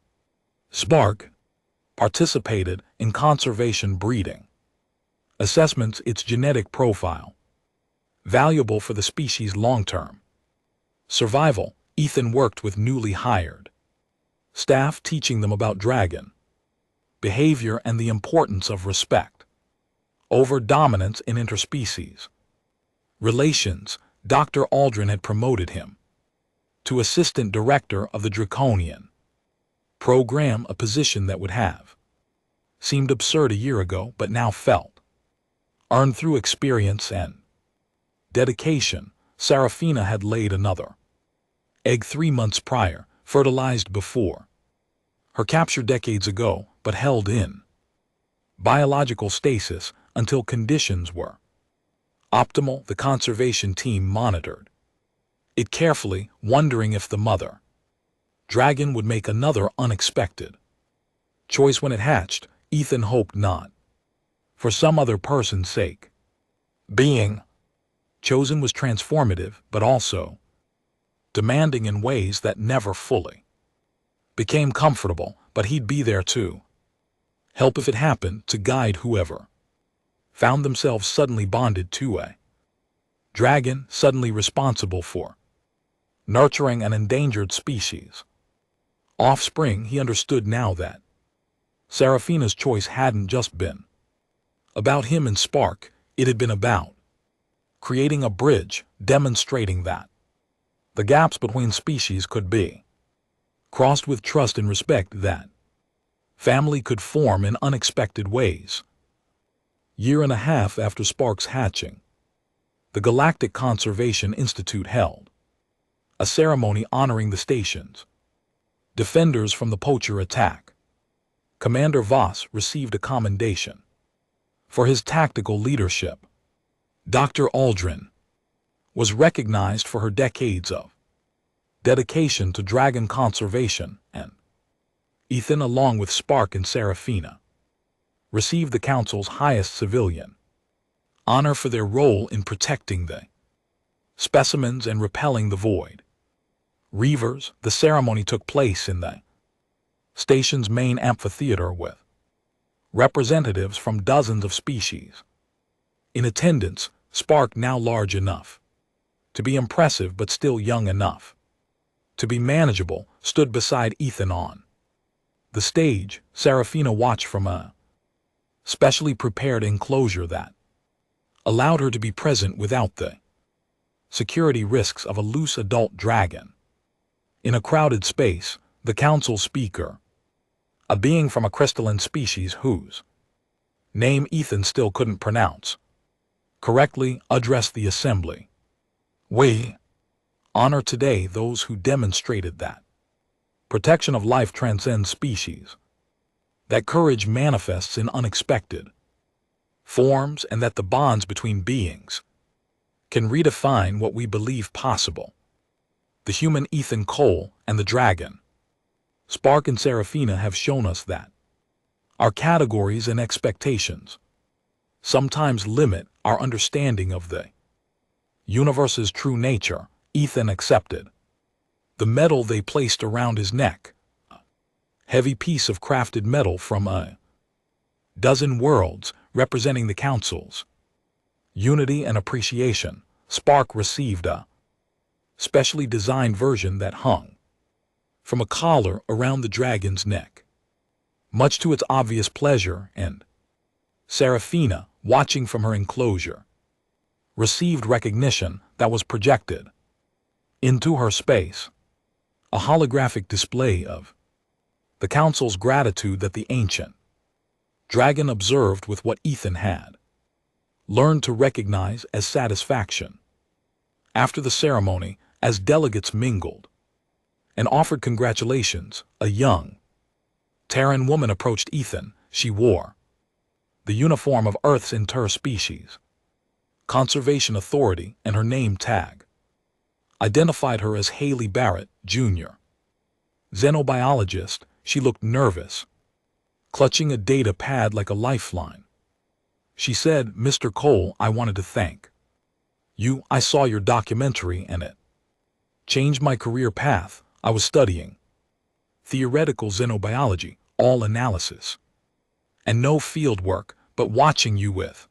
Spark participated in conservation breeding assessments, its genetic profile, valuable for the species' long-term survival. Ethan worked with newly hired staff, teaching them about dragon behavior and the importance of respect over dominance in interspecies relations. Dr. Aldrin had promoted him to assistant director of the Draconian program, a position that would have seemed absurd a year ago but now felt earned through experience and dedication. Serafina had laid another egg 3 months prior, fertilized before her capture decades ago, but held in biological stasis until conditions were optimal. The conservation team monitored it carefully, wondering if the mother dragon would make another unexpected choice when it hatched. Ethan hoped not, for some other person's sake. Being chosen was transformative, but also demanding in ways that never fully became comfortable, but he'd be there to help if it happened, to guide whoever found themselves suddenly bonded to a dragon, suddenly responsible for nurturing an endangered species offspring. He understood now that Serafina's choice hadn't just been about him and Spark, it had been about creating a bridge, demonstrating that the gaps between species could be crossed with trust and respect, that family could form in unexpected ways. Year and a half after Spark's hatching, the Galactic Conservation Institute held a ceremony honoring the station's defenders from the poacher attack. Commander Voss received a commendation for his tactical leadership. Dr. Aldrin was recognized for her decades of dedication to dragon conservation, and Ethan, along with Spark and Serafina, received the Council's highest civilian honor for their role in protecting the specimens and repelling the void reavers. The ceremony took place in the station's main amphitheater with representatives from dozens of species in attendance. Spark, now large enough to be impressive but still young enough to be manageable, stood beside Ethan on the stage. Serafina watched from a specially prepared enclosure that allowed her to be present without the security risks of a loose adult dragon. In a crowded space, the council speaker, a being from a crystalline species whose name Ethan still couldn't pronounce correctly, addressed the assembly. We honor today those who demonstrated that protection of life transcends species, that courage manifests in unexpected forms, and that the bonds between beings can redefine what we believe possible. The human Ethan Cole and the dragon Spark and Serafina have shown us that our categories and expectations sometimes limit our understanding of the universe's true nature. Ethan accepted the medal they placed around his neck, a heavy piece of crafted metal from a dozen worlds, representing the Council's unity and appreciation. Spark received a specially designed version that hung from a collar around the dragon's neck, much to its obvious pleasure, and Serafina, watching from her enclosure, received recognition that was projected into her space, a holographic display of the Council's gratitude that the ancient dragon observed with what Ethan had learned to recognize as satisfaction. After the ceremony, as delegates mingled and offered congratulations, a young Terran woman approached Ethan. She wore the uniform of Earth's interspecies conservation authority, and her name tag identified her as Haley Barrett, Jr. Xenobiologist. She looked nervous, clutching a data pad like a lifeline. She said, "Mr. Cole, I wanted to thank you. I saw your documentary and it changed my career path. I was studying theoretical xenobiology, all analysis, and no field work, but watching you with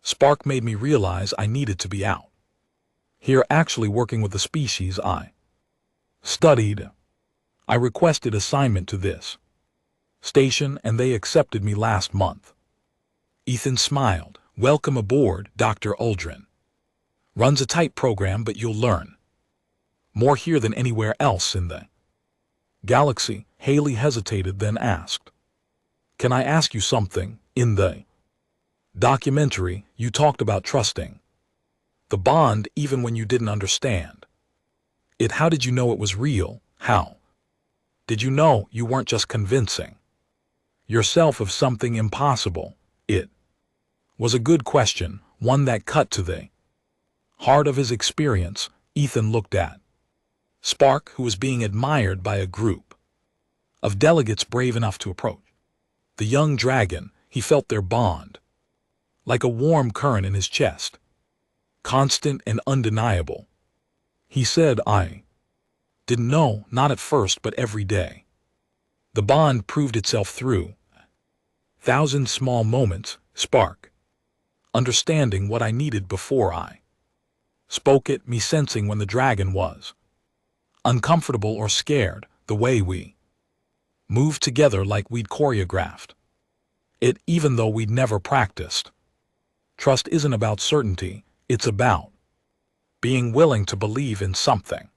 Spark made me realize I needed to be out here actually working with the species I studied. I requested assignment to this station and they accepted me last month." Ethan smiled. "Welcome aboard, Dr. Uldrin. Runs a tight program, but you'll learn more here than anywhere else in the galaxy." Haley hesitated, then asked, "Can I ask you something? In the documentary, you talked about trusting the bond even when you didn't understand it. How did you know it was real? How did you know you weren't just convincing yourself of something impossible?" It was a good question, one that cut to the heart of his experience. Ethan looked at Spark, who was being admired by a group of delegates brave enough to approach the young dragon. He felt their bond like a warm current in his chest, constant and undeniable. He said, "I didn't know, not at first, but every day the bond proved itself through thousand small moments. Spark understanding what I needed before I spoke it, me sensing when the dragon was uncomfortable or scared, the way we moved together like we'd choreographed it even though we'd never practiced." Trust isn't about certainty, it's about being willing to believe in something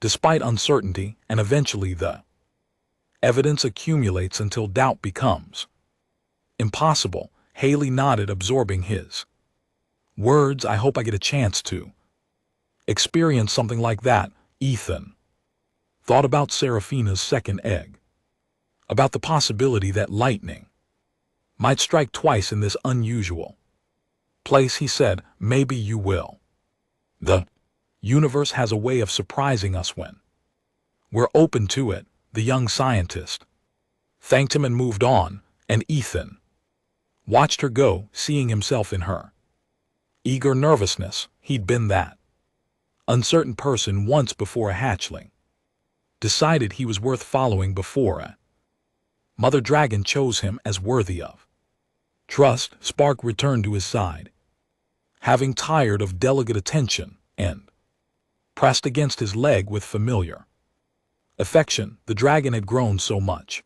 despite uncertainty, and eventually the evidence accumulates until doubt becomes impossible. Haley nodded, absorbing his words. "I hope I get a chance to experience something like that." Ethan thought about Seraphina's second egg, about the possibility that lightning might strike twice in this unusual place. He said, "Maybe you will. The universe has a way of surprising us when we're open to it." The young scientist thanked him and moved on, and Ethan watched her go, seeing himself in her eager nervousness. He'd been that uncertain person once before a hatchling decided he was worth following, before a mother dragon chose him as worthy of trust. Spark returned to his side, having tired of delegate attention, and pressed against his leg with familiar affection. The dragon had grown so much,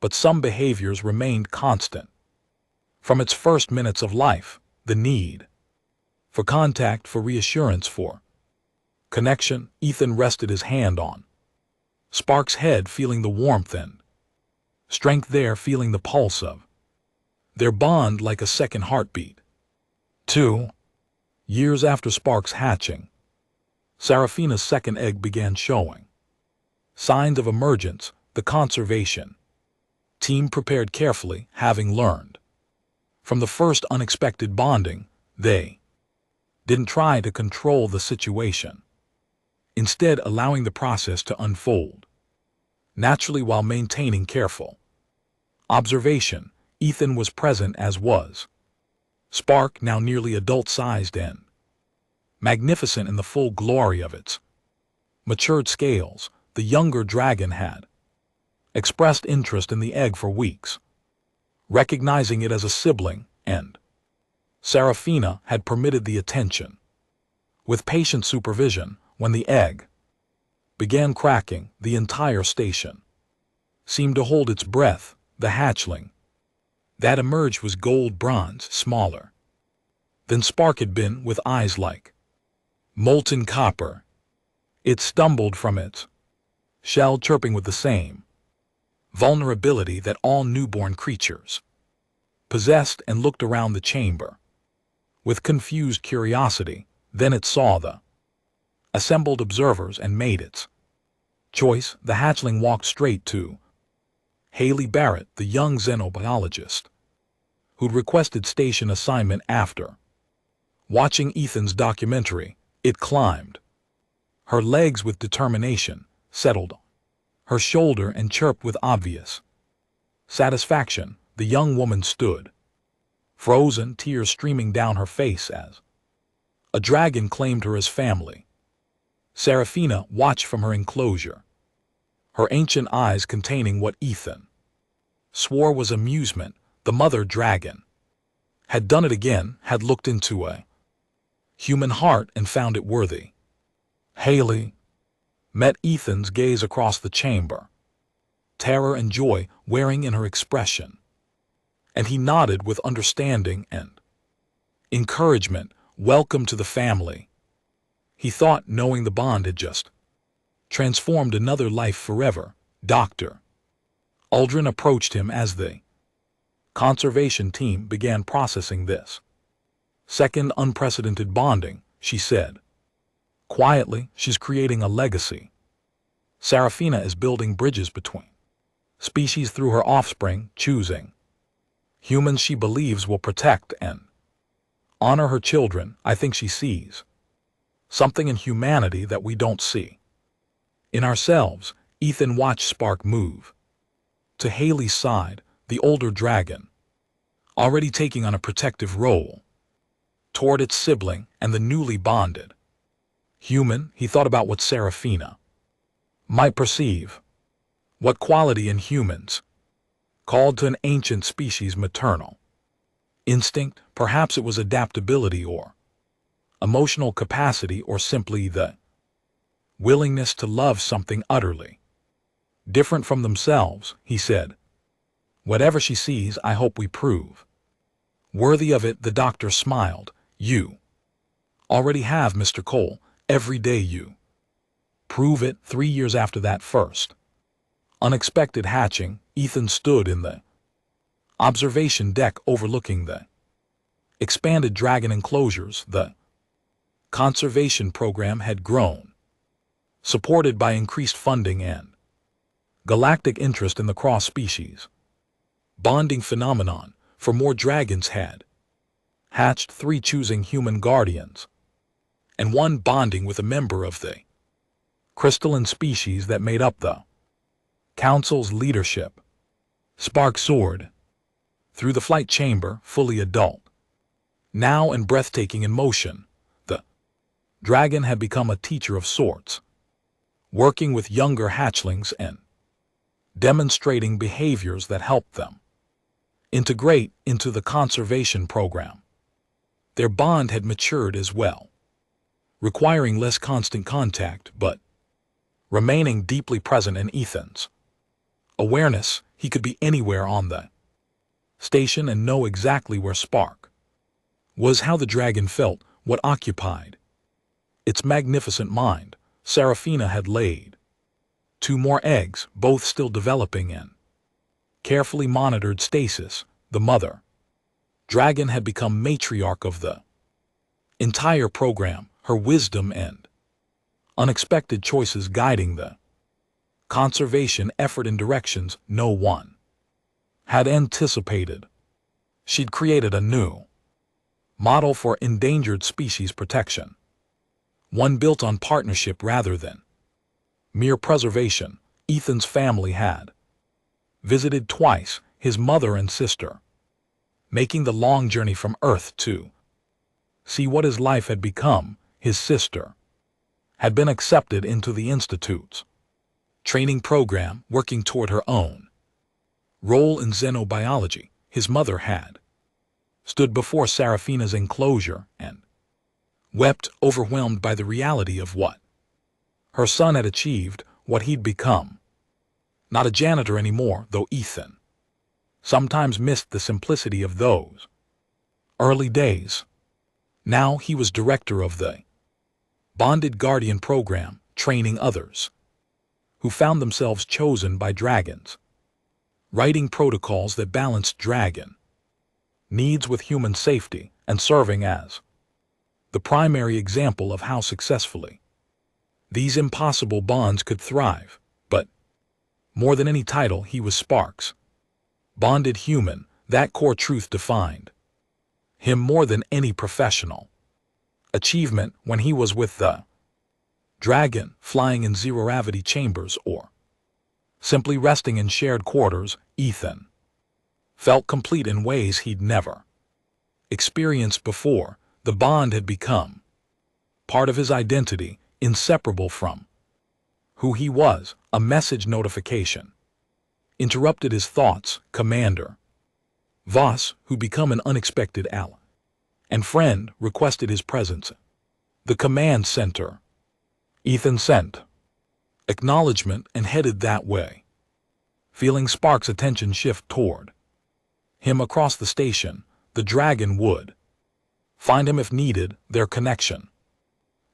but some behaviors remained constant. From its first minutes of life, the need for contact, for reassurance, for connection. Ethan rested his hand on Spark's head, feeling the warmth and strength there, feeling the pulse of their bond like a second heartbeat. 2 years after Spark's hatching, Seraphina's second egg began showing signs of emergence. The conservation team prepared carefully, having learned from the first unexpected bonding. They didn't try to control the situation, instead allowing the process to unfold naturally while maintaining careful observation. Ethan was present, as was Spark, now nearly adult-sized and magnificent in the full glory of its matured scales. The younger dragon had expressed interest in the egg for weeks, recognizing it as a sibling, and Seraphina had permitted the attention with patient supervision. When the egg began cracking, the entire station seemed to hold its breath. The hatchling that emerged was gold bronze, smaller than Spark had been, with eyes like molten copper. It stumbled from its shell, chirping with the same vulnerability that all newborn creatures possessed, and looked around the chamber with confused curiosity. Then it saw the assembled observers and made its choice. The hatchling walked straight to Haley Barrett, the young xenobiologist who'd requested station assignment after watching Ethan's documentary. It climbed her legs with determination, settled her shoulder, and chirped with obvious satisfaction. The young woman stood frozen, tears streaming down her face as a dragon claimed her as family. Serafina watched from her enclosure, her ancient eyes containing what Ethan swore was amusement. The mother dragon had done it again, had looked into a human heart and found it worthy. Haley met Ethan's gaze across the chamber, terror and joy wearing in her expression, and he nodded with understanding and encouragement. Welcome to the family, he thought, knowing the bond had just transformed another life forever. Dr. Aldrin approached him as the conservation team began processing this second unprecedented bonding. She said quietly, she's creating a legacy. Serafina is building bridges between species through her offspring, choosing humans she believes will protect and honor her children. I think she sees something in humanity that we don't see in ourselves. Ethan watched Spark move to Haley's side, the older dragon, already taking on a protective role toward its sibling and the newly bonded human. He thought about what Serafina might perceive, what quality in humans called to an ancient species maternal instinct. Perhaps it was adaptability or emotional capacity, or simply the willingness to love something utterly different from themselves. He said, whatever she sees, I hope we prove worthy of it. The doctor smiled. You already have, Mr. Cole. Every day you prove it. 3 years after that first unexpected hatching, Ethan stood in the observation deck overlooking the expanded dragon enclosures. The conservation program had grown, supported by increased funding and galactic interest in the cross-species bonding phenomenon. For more dragons had hatched, 3 choosing human guardians, and 1 bonding with a member of the crystalline species that made up the Council's leadership. Spark soared through the flight chamber, fully adult, now and breathtaking in motion. The dragon had become a teacher of sorts, working with younger hatchlings and demonstrating behaviors that helped them integrate into the conservation program. Their bond had matured as well, requiring less constant contact but remaining deeply present in Ethan's awareness. He could be anywhere on the station and know exactly where Spark was. How the dragon felt, what occupied its magnificent mind. Serafina had laid 2 more eggs, both still developing in carefully monitored stasis. The mother dragon had become matriarch of the entire program, her wisdom and unexpected choices guiding the conservation effort in directions no one had anticipated. She'd created a new model for endangered species protection, one built on partnership rather than mere preservation. Ethan's family had visited twice, his mother and sister, making the long journey from Earth to see what his life had become. His sister had been accepted into the Institute's training program, working toward her own role in xenobiology. His mother had stood before Serafina's enclosure and wept, overwhelmed by the reality of what her son had achieved, what he'd become. Not a janitor anymore, though Ethan sometimes missed the simplicity of those early days. Now he was director of the Bonded Guardian program, training others who found themselves chosen by dragons, writing protocols that balanced dragon needs with human safety, and serving as the primary example of how successfully these impossible bonds could thrive. But more than any title, he was Spark's bonded human. That core truth defined him more than any professional achievement. When he was with the dragon, flying in zero-gravity chambers or simply resting in shared quarters, Ethan felt complete in ways he'd never Experienced before, the bond had become part of his identity, inseparable from who he was. A message notification interrupted his thoughts. Commander Voss, who become an unexpected ally and friend, requested his presence. The command center. Ethan sent acknowledgement and headed that way, feeling Spark's attention shift toward him across the station. The dragon would find him if needed, their connection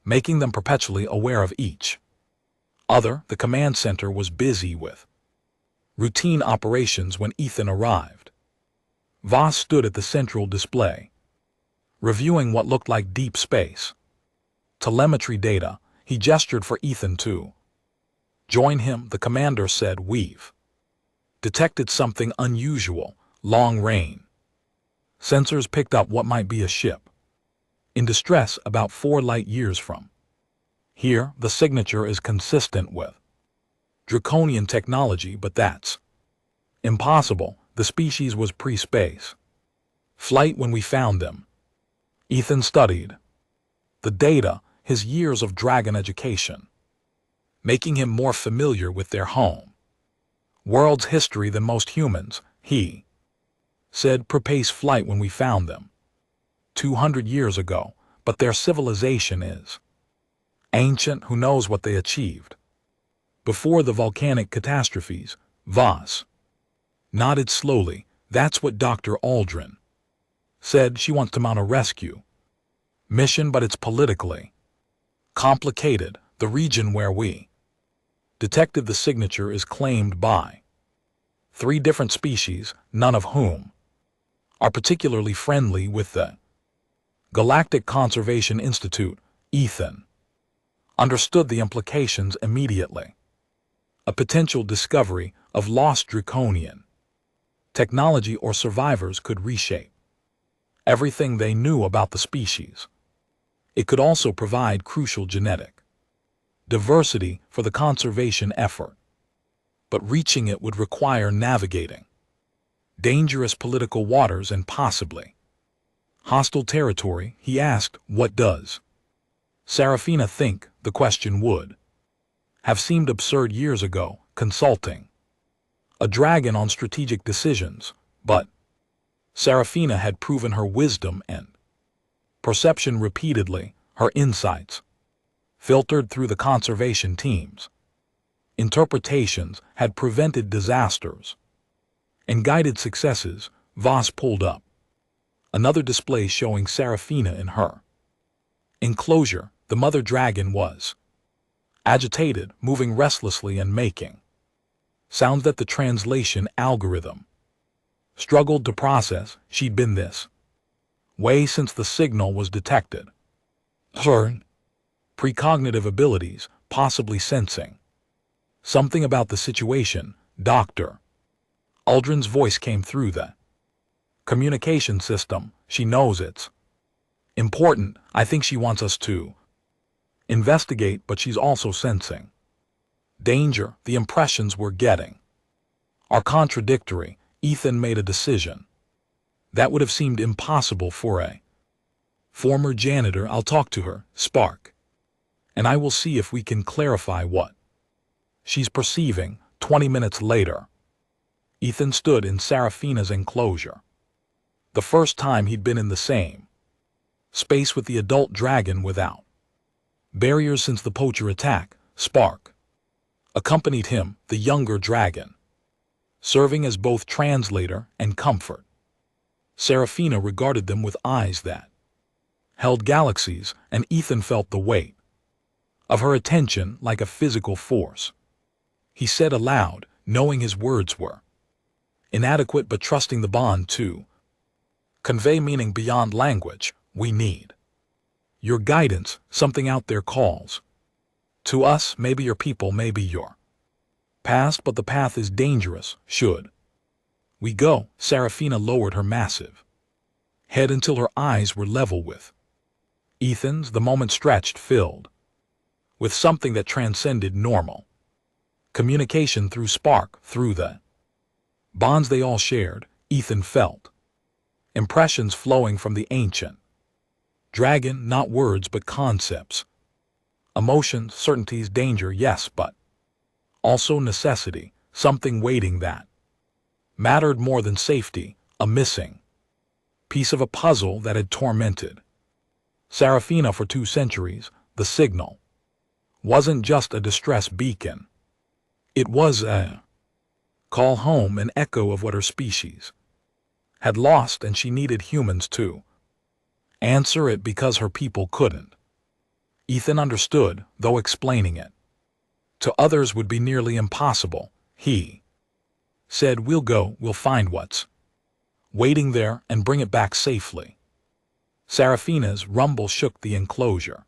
making them perpetually aware of each other. The command center was busy with routine operations when Ethan arrived. Voss stood at the central display, reviewing what looked like deep space telemetry data. He gestured for Ethan to join him. The commander said, "We've detected something unusual. Long range sensors picked up what might be a ship in distress about 4 light years from here. The signature is consistent with draconian technology, but that's impossible. The species was pre-space flight when we found them." Ethan studied the data, his years of dragon education making him more familiar with their home world's history than most humans. He said, "Pre-space flight when we found them 200 years ago, but their civilization is ancient. Who knows what they achieved before the volcanic catastrophes?" Voss nodded slowly. "That's what Dr. Aldrin said. She wants to mount a rescue mission, but it's politically complicated. The region where we detected the signature is claimed by 3 different species, none of whom are particularly friendly with the Galactic Conservation Institute." Ethan understood the implications immediately. A potential discovery of lost draconian technology or survivors could reshape everything they knew about the species. It could also provide crucial genetic diversity for the conservation effort, but reaching it would require navigating dangerous political waters and possibly hostile territory. He asked, "What does Serafina think?" The question would have seemed absurd years ago, consulting a dragon on strategic decisions, but Serafina had proven her wisdom and perception repeatedly. Her insights, filtered through the conservation team's interpretations, had prevented disasters and guided successes. Voss pulled up another display showing Serafina in her enclosure. The mother dragon was agitated, moving restlessly and making sounds that the translation algorithm struggled to process. She'd been this way since the signal was detected. Her precognitive abilities, possibly sensing something about the situation. Dr. Aldrin's voice came through the communication system. "She knows it's important. I think she wants us to investigate, but she's also sensing danger. The impressions we're getting are contradictory." Ethan made a decision that would have seemed impossible for a former janitor. "I'll talk to her, Spark, and I will see if we can clarify what she's perceiving." 20 minutes later, Ethan stood in Serafina's enclosure. The first time he'd been in the same space with the adult dragon without barriers since the poacher attack. Spark accompanied him, the younger dragon serving as both translator and comfort. Serafina regarded them with eyes that held galaxies, and Ethan felt the weight of her attention like a physical force. He said aloud, knowing his words were inadequate but trusting the bond to convey meaning beyond language, "We need your guidance. Something out there calls to us. Maybe your people, maybe your past, but the path is dangerous. Should we go?" Serafina lowered her massive head until her eyes were level with Ethan's. The moment stretched, filled with something that transcended normal communication. Through Spark, through the bonds they all shared, Ethan felt Impressions flowing from the ancient dragon, not words but concepts. Emotions, certainties, danger, yes, but also necessity, something waiting that mattered more than safety, a missing piece of a puzzle that had tormented Serafina for 2 centuries. The signal wasn't just a distress beacon. It was a call home, an echo of what her species had lost, and she needed humans to answer it because her people couldn't. Ethan understood, though explaining it to others would be nearly impossible. He said, we'll find what's waiting there and bring it back safely. Serafina's rumble shook the enclosure.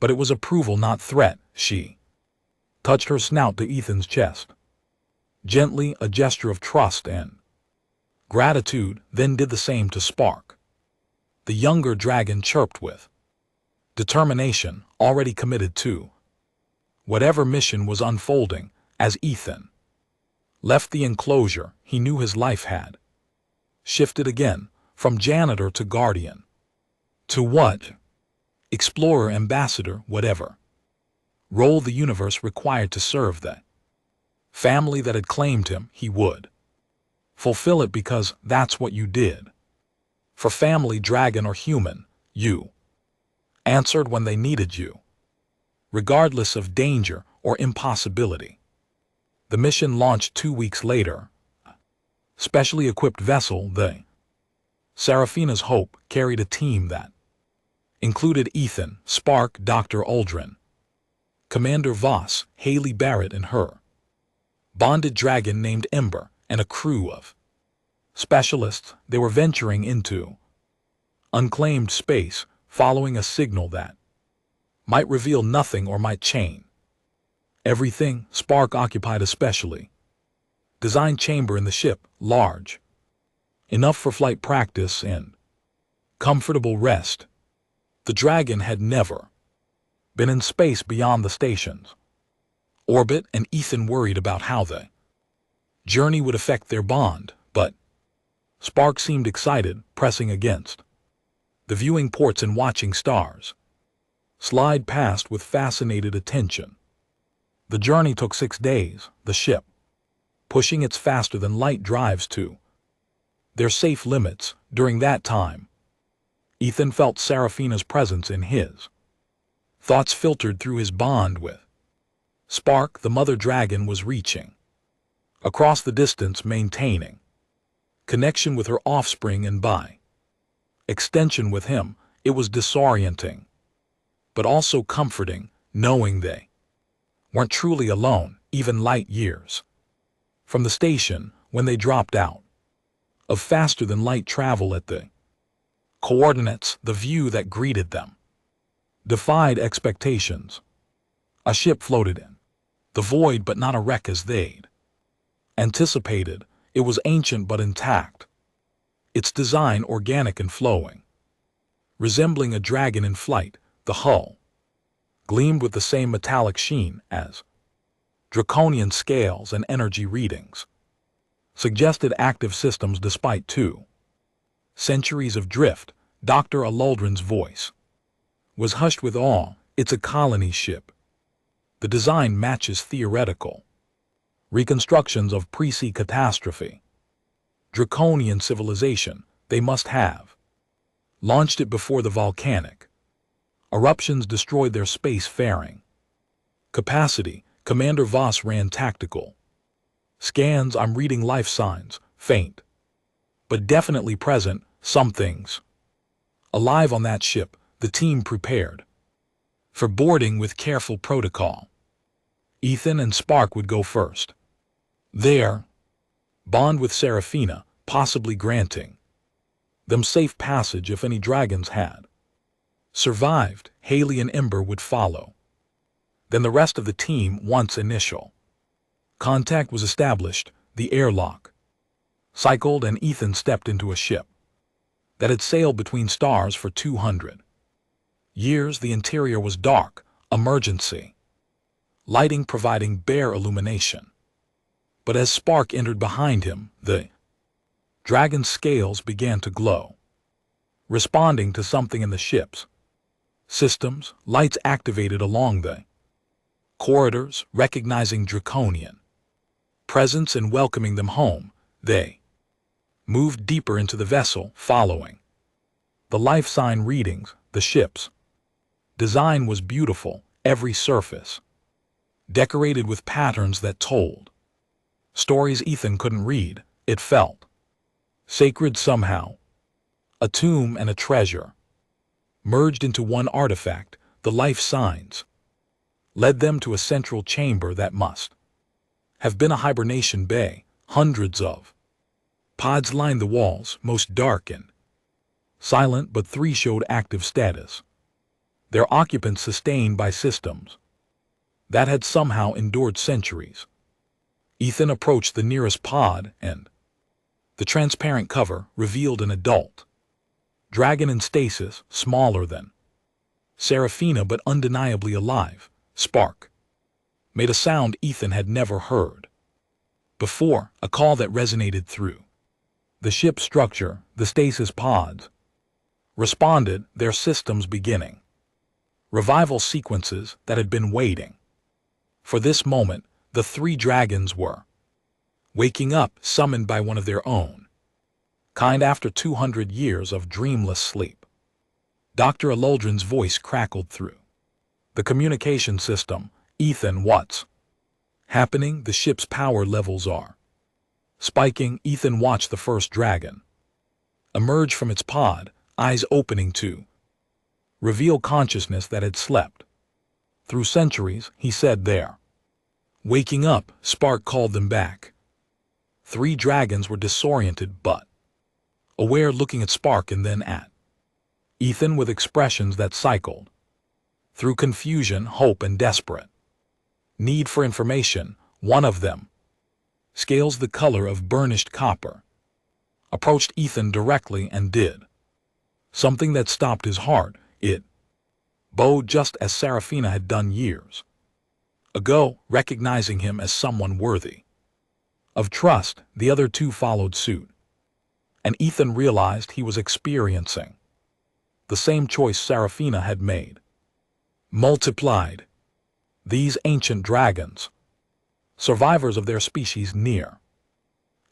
But it was approval, not threat. She touched her snout to Ethan's chest. Gently, a gesture of trust and gratitude, then did the same to Spark. The younger dragon chirped with determination, already committed to whatever mission was unfolding. As Ethan left the enclosure, he knew his life had shifted again, from janitor to guardian. To what? Explorer, ambassador, whatever role the universe required to serve the family that had claimed him, he would fulfill it, because that's what you did. For family, dragon or human, you answered when they needed you, regardless of danger or impossibility. The mission launched 2 weeks later. Specially equipped vessel, the Serafina's Hope, carried a team that included Ethan, Spark, Dr. Aldrin, Commander Voss, Haley Barrett and her bonded dragon named Ember, and a crew of specialists. They were venturing into unclaimed space, following a signal that might reveal nothing or might chain everything. Spark occupied a specially designed chamber in the ship, large enough for flight practice and comfortable rest. The dragon had never been in space beyond the station's orbit, and Ethan worried about how the journey would affect their bond, but Spark seemed excited, pressing against the viewing ports and watching stars slide past with fascinated attention. The journey took 6 days, the ship pushing its faster-than-light drives to their safe limits. During that time, Ethan felt Serafina's presence in his thoughts, filtered through his bond with Spark. The mother dragon was reaching across the distance, maintaining connection with her offspring, and by extension with him. It was disorienting, but also comforting, knowing they weren't truly alone, even light years from the station. When they dropped out of faster-than-light travel at the coordinates, the view that greeted them defied expectations. A ship floated in the void, but not a wreck as they'd anticipated. It was ancient but intact, its design organic and flowing, resembling a dragon in flight. The hull gleamed with the same metallic sheen as draconian scales, and energy readings suggested active systems despite 2 centuries of drift. Dr. Aldrin's voice was hushed with awe. It's a colony ship. The design matches theoretical reconstructions of pre-sea catastrophe. Draconian civilization. They must have launched it before the volcanic eruptions destroyed their space-faring capacity. Commander Voss ran tactical scans. I'm reading life signs, faint but definitely present. Some things alive on that ship. The team prepared for boarding with careful protocol. Ethan and Spark would go first. Their bond with Serafina, possibly granting them safe passage if any dragons had survived. Haley and Ember would follow. Then the rest of the team. Once initial contact was established, the airlock cycled and Ethan stepped into a ship that had sailed between stars for 200 years. The interior was dark, emergency lighting providing bare illumination. But as Spark entered behind him, the Dragon's scales began to glow, responding to something in the ship's systems. Lights activated along the corridors, recognizing Draconian presence and welcoming them home. They moved deeper into the vessel, following the life sign readings. The ship's design was beautiful, every surface decorated with patterns that told stories Ethan couldn't read. It felt sacred somehow. A tomb and a treasure merged into one artifact. The life signs led them to a central chamber that must have been a hibernation bay. Hundreds of pods lined the walls, most dark and silent, but 3 showed active status, their occupants sustained by systems that had somehow endured centuries. Ethan approached the nearest pod, and the transparent cover revealed an adult dragon in stasis, smaller than Seraphina but undeniably alive. Spark made a sound Ethan had never heard before, a call that resonated through the ship's structure. The stasis pods responded, their systems beginning revival sequences that had been waiting for this moment. The 3 dragons were waking up, summoned by one of their own kind after 200 years of dreamless sleep. Dr. Aloldrin's voice crackled through the communication system. Ethan, what's happening? The ship's power levels are spiking. Ethan watched the first dragon emerge from its pod, eyes opening to reveal consciousness that had slept through centuries. He said, "They're waking up." Spark called them back. 3 dragons were disoriented but aware, looking at Spark and then at Ethan with expressions that cycled through confusion, hope, and desperate need for information. One of them, scales the color of burnished copper, approached Ethan directly and did something that stopped his heart. It bowed just as Seraphina had done years ago, recognizing him as someone worthy of trust. The other 2 followed suit, and Ethan realized he was experiencing the same choice Seraphina had made, multiplied. These ancient dragons, survivors of their species near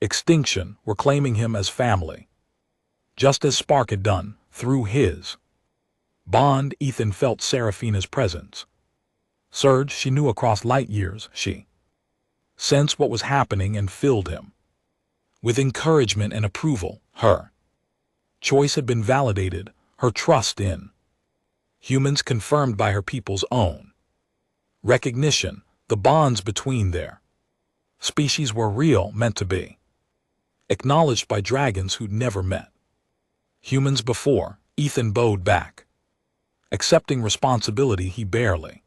extinction, were claiming him as family, just as Spark had done. Through his bond, Ethan felt Seraphina's presence surge. She knew across light years. She sensed what was happening and filled him with encouragement and approval. Her choice had been validated, her trust in humans confirmed by her people's own recognition. The bonds between their species were real, meant to be, acknowledged by dragons who'd never met humans before. Ethan bowed back, accepting responsibility he barely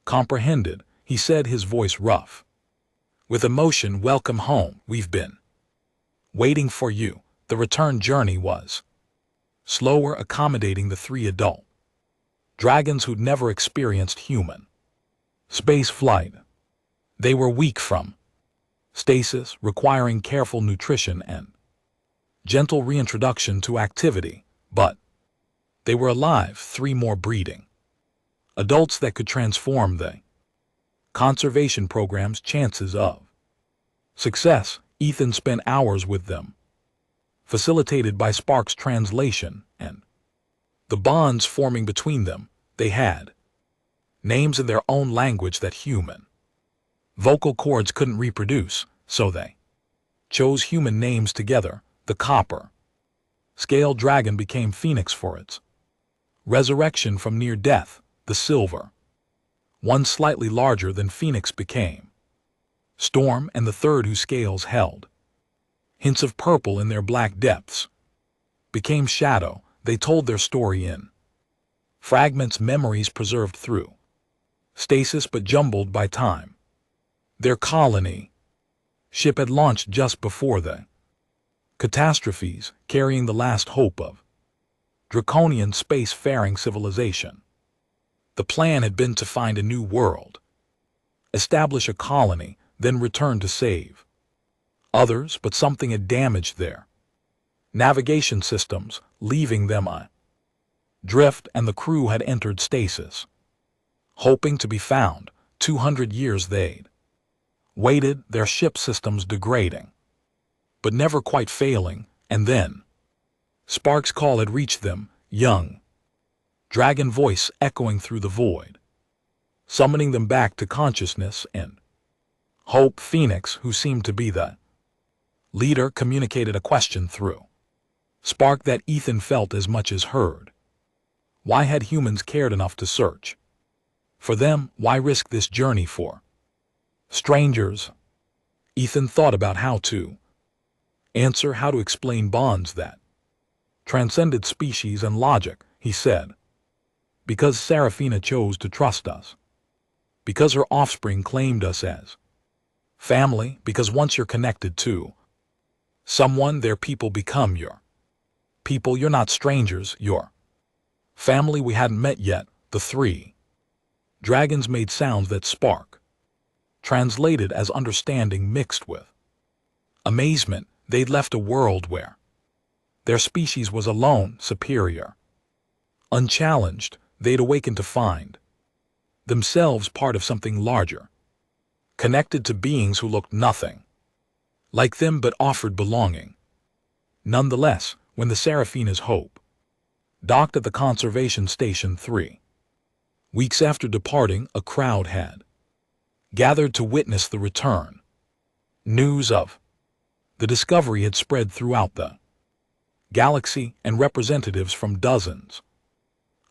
comprehended. He said, his voice rough with emotion, "Welcome home. We've been waiting for you." The return journey was slower, accommodating the 3 adult dragons who'd never experienced human space flight. They were weak from stasis, requiring careful nutrition and gentle reintroduction to activity, but they were alive. 3 more breeding adults that could transform the conservation program's chances of success. Ethan spent hours with them, facilitated by Spark's translation and the bonds forming between them. They had names in their own language that human vocal cords couldn't reproduce, so they chose human names together. The copper scale dragon became Phoenix for its resurrection from near death. The silver one, slightly larger than Phoenix, became Storm, and the 3rd, whose scales held hints of purple in their black depths, became Shadow. They told their story in fragments, memories preserved through stasis but jumbled by time. Their colony ship had launched just before the catastrophes, carrying the last hope of draconian space-faring civilization. The plan had been to find a new world, establish a colony, then return to save others, but something had damaged their navigation systems, leaving them adrift, and the crew had entered stasis. Hoping to be found, 200 years they'd waited, their ship systems degrading, but never quite failing, and then Spark's call had reached them, young dragon voice echoing through the void, summoning them back to consciousness and hope. Phoenix, who seemed to be the leader, communicated a question through Spark that Ethan felt as much as heard. Why had humans cared enough to search for them? Why risk this journey for strangers? Ethan thought about how to answer, how to explain bonds that transcended species and logic. He said, because Serafina chose to trust us, because her offspring claimed us as family, because once you're connected to someone, their people become your people. You're not strangers, you're family. We hadn't met yet. The three dragons made sounds that Spark translated as understanding mixed with amazement. They'd left a world where their species was alone, superior, unchallenged. They'd awakened to find themselves part of something larger, connected to beings who looked nothing like them but offered belonging. Nonetheless, when the Serafina's Hope docked at the conservation station 3 weeks after departing, a crowd had gathered to witness the return. News of the discovery had spread throughout the galaxy, and representatives from dozens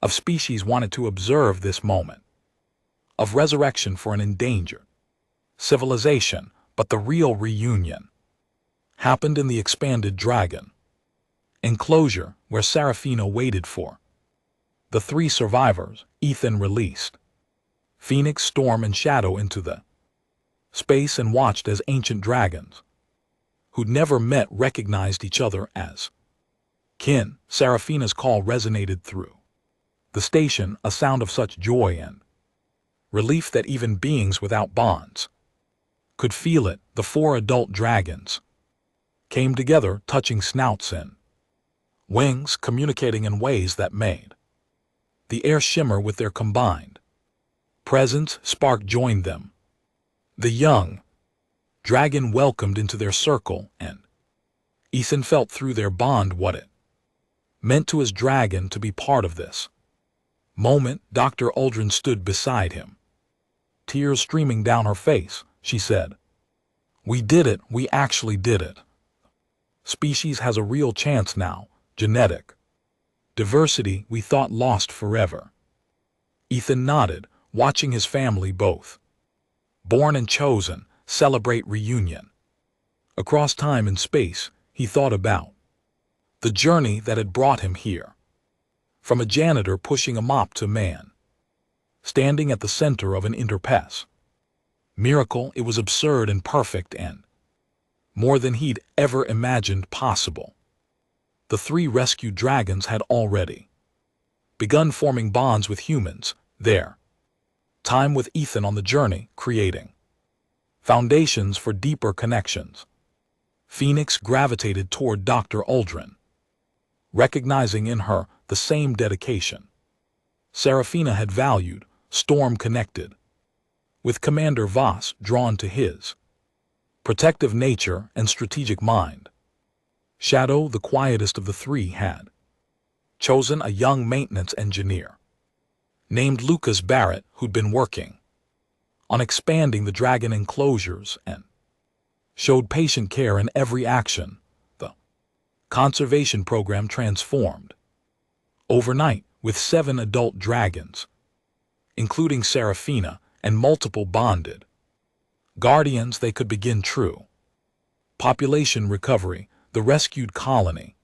of species wanted to observe this moment of resurrection for an endangered civilization. But the real reunion happened in the expanded dragon enclosure where Serafina waited for the three survivors. Ethan released Phoenix, Storm, and Shadow into the space and watched as ancient dragons who'd never met recognized each other as kin. Serafina's call resonated through the station, a sound of such joy and relief that even beings without bonds could feel it. The four adult dragons came together, touching snouts and wings, communicating in ways that made the air shimmer with their combined presence. Spark joined them, the young dragon welcomed into their circle, and Ethan felt through their bond what it meant to his dragon to be part of this moment. Dr. Aldrin stood beside him, tears streaming down her face. She said, "We did it. We actually did it. Species has a real chance now. Genetic diversity we thought lost forever." Ethan nodded, watching his family, both born and chosen, celebrate reunion. Across time and space, he thought about the journey that had brought him here. From a janitor pushing a mop to man standing at the center of an interpass miracle. It was absurd and perfect, and more than he'd ever imagined possible. The three rescued dragons had already begun forming bonds with humans, their time with Ethan on the journey, creating foundations for deeper connections. Phoenix gravitated toward Dr. Aldrin, recognizing in her the same dedication Serafina had valued. Storm connected with Commander Voss, drawn to his protective nature and strategic mind. Shadow, the quietest of the three, had chosen a young maintenance engineer named Lucas Barrett, who'd been working on expanding the dragon enclosures and showed patient care in every action. The conservation program transformed overnight, with 7 adult dragons, including Serafina, and multiple bonded guardians. They could begin true population recovery. The rescued colony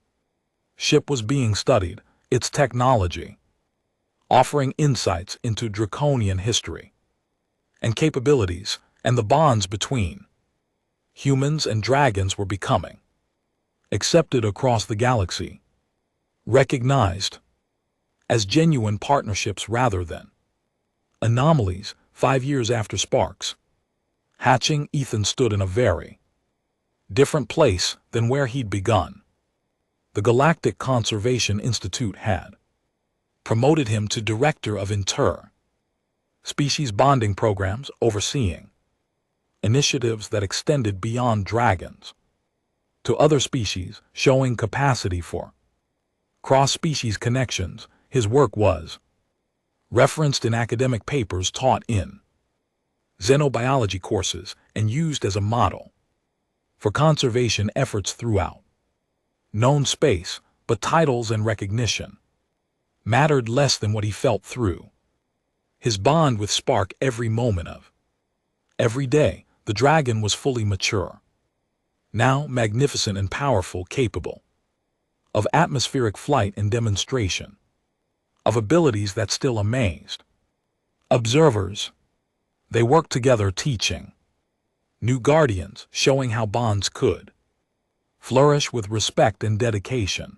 ship was being studied, its technology offering insights into draconian history and capabilities, and the bonds between humans and dragons were becoming accepted across the galaxy, recognized as genuine partnerships rather than anomalies. 5 years after Sparks hatching, Ethan stood in a very different place than where he'd begun. The Galactic Conservation Institute had promoted him to Director of Inter-Species Bonding Programs, overseeing initiatives that extended beyond dragons to other species, showing capacity for cross-species connections. His work was referenced in academic papers taught in xenobiology courses and used as a model for conservation efforts throughout known space, but titles and recognition mattered less than what he felt through his bond with Spark. Every moment of every day, the dragon was fully mature, now magnificent and powerful, capable of atmospheric flight and demonstration of abilities that still amazed observers. They worked together, teaching new guardians, showing how bonds could flourish with respect and dedication.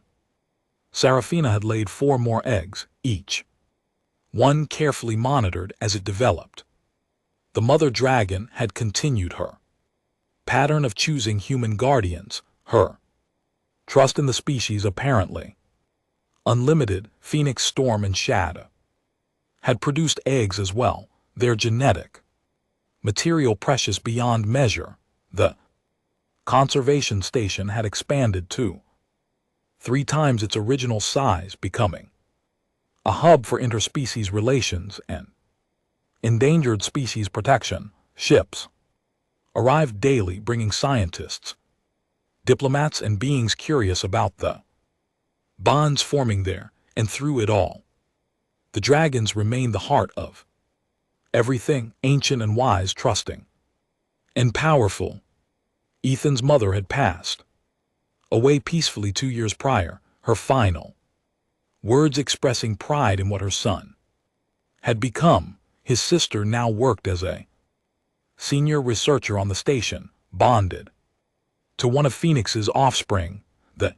Seraphina had laid 4 more eggs, each one carefully monitored as it developed. The mother dragon had continued her pattern of choosing human guardians, her trust in the species apparently unlimited. Phoenix, Storm, and Shadow had produced eggs as well, their genetic material precious beyond measure. The conservation station had expanded to 3 times its original size, becoming a hub for interspecies relations and endangered species protection. Ships arrived daily, bringing scientists, diplomats, and beings curious about the bonds forming there. And through it all, the dragons remained the heart of everything, ancient and wise, trusting and powerful. Ethan's mother had passed away peacefully 2 years prior, her final words expressing pride in what her son had become. His sister now worked as a senior researcher on the station, bonded to one of Phoenix's offspring. The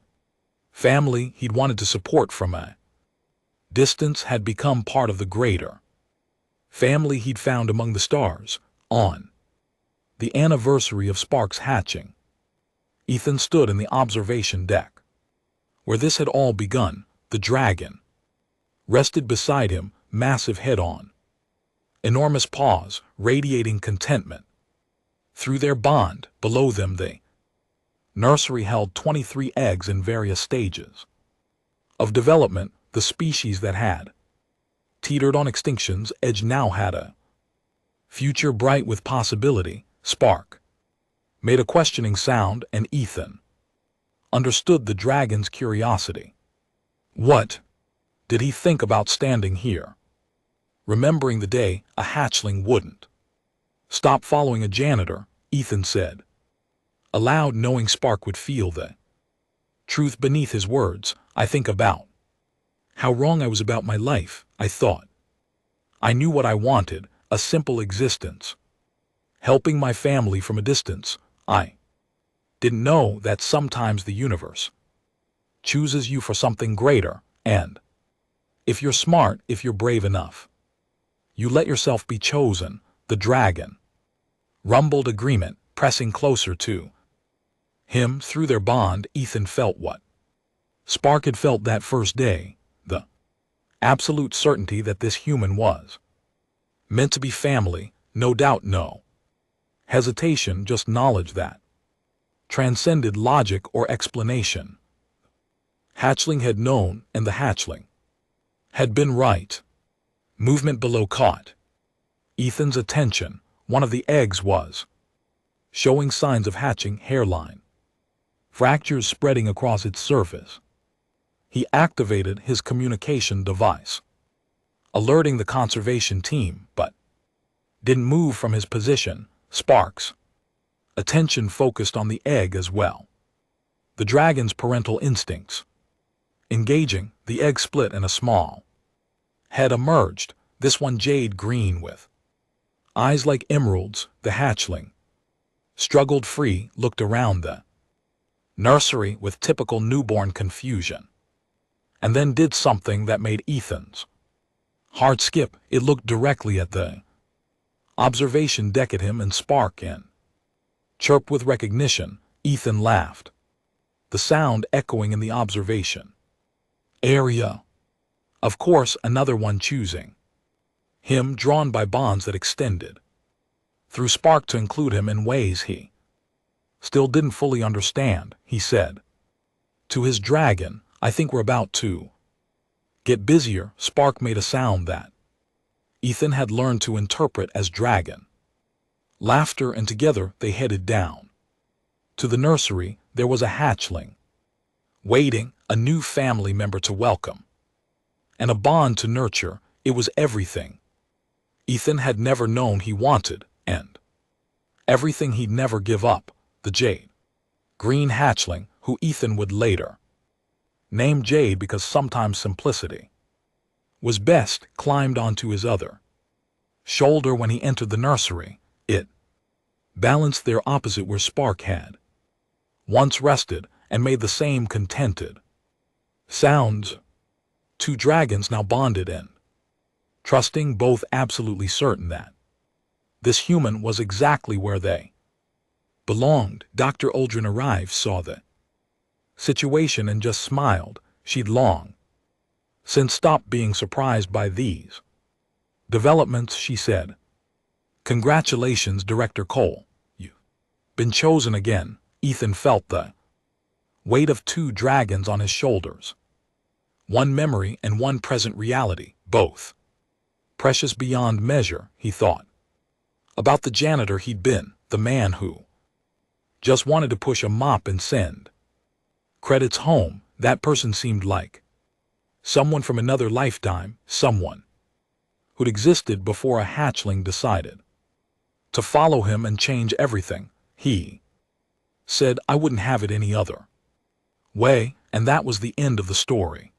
family he'd wanted to support from a distance had become part of the greater family he'd found among the stars. On the anniversary of Spark's hatching, Ethan stood in the observation deck where this had all begun. The dragon rested beside him, massive head on enormous paws, radiating contentment. Through their bond, below them the nursery held 23 eggs in various stages of development. The species that had teetered on extinction's edge now had a future bright with possibility. Spark made a questioning sound, and Ethan understood the dragon's curiosity. What did he think about standing here, remembering the day a hatchling wouldn't stop following a janitor? Ethan said aloud, knowing Spark would feel the truth beneath his words. I think about how wrong I was about my life. I thought I knew what I wanted, a simple existence, helping my family from a distance. I didn't know that sometimes the universe chooses you for something greater, and if you're smart, if you're brave enough, you let yourself be chosen. The dragon rumbled agreement, pressing closer to him. Through their bond, Ethan felt what Spark had felt that first day, the absolute certainty that this human was meant to be family. No doubt, no hesitation, just knowledge that transcended logic or explanation. Hatchling had known, and the hatchling had been right. Movement below caught Ethan's attention. One of the eggs was showing signs of hatching, hairline fractures spreading across its surface. He activated his communication device, alerting the conservation team, but didn't move from his position. Spark's attention focused on the egg as well. The dragon's parental instincts engaging, the egg split and a small head emerged, this one jade green with eyes like emeralds. The hatchling struggled free, looked around the nursery with typical newborn confusion, and then did something that made Ethan's heart skip. It looked directly at the observation deck at him and Spark and chirped with recognition. Ethan laughed. the sound echoing in the observation area. Of course, another one choosing him, drawn by bonds that extended through Spark to include him in ways he still didn't fully understand. He said to his dragon, "I think we're about to get busier." Spark made a sound that Ethan had learned to interpret as dragon laughter, and together they headed down to the nursery. There was a hatchling waiting, a new family member to welcome, and a bond to nurture. It was everything Ethan had never known he wanted, and everything he'd never give up. The jade green hatchling, who Ethan would later name Jade because sometimes simplicity was best, climbed onto his other shoulder when he entered the nursery. It balanced their opposite where Spark had once rested and made the same contented sounds. Two dragons now bonded in trusting, both absolutely certain that this human was exactly where they belonged. Dr. Aldrin arrived, saw the situation, and just smiled. She'd long since stopped being surprised by these developments. She said, "Congratulations, Director Cole. You've been chosen again." Ethan felt the weight of two dragons on his shoulders. One memory and one present reality, both precious beyond measure. He thought about the janitor he'd been, the man who just wanted to push a mop and send credits home. That person seemed like someone from another lifetime, someone who'd existed before a hatchling decided to follow him and change everything. He said, "I wouldn't have it any other way," and that was the end of the story.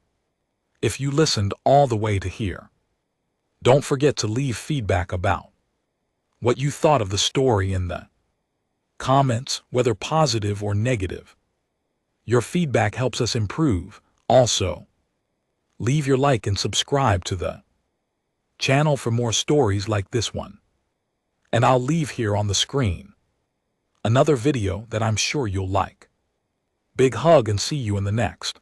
If you listened all the way to here, don't forget to leave feedback about what you thought of the story in the comments, whether positive or negative. Your feedback helps us improve. Also, leave your like and subscribe to the channel for more stories like this one. And I'll leave here on the screen another video that I'm sure you'll like. Big hug and see you in the next.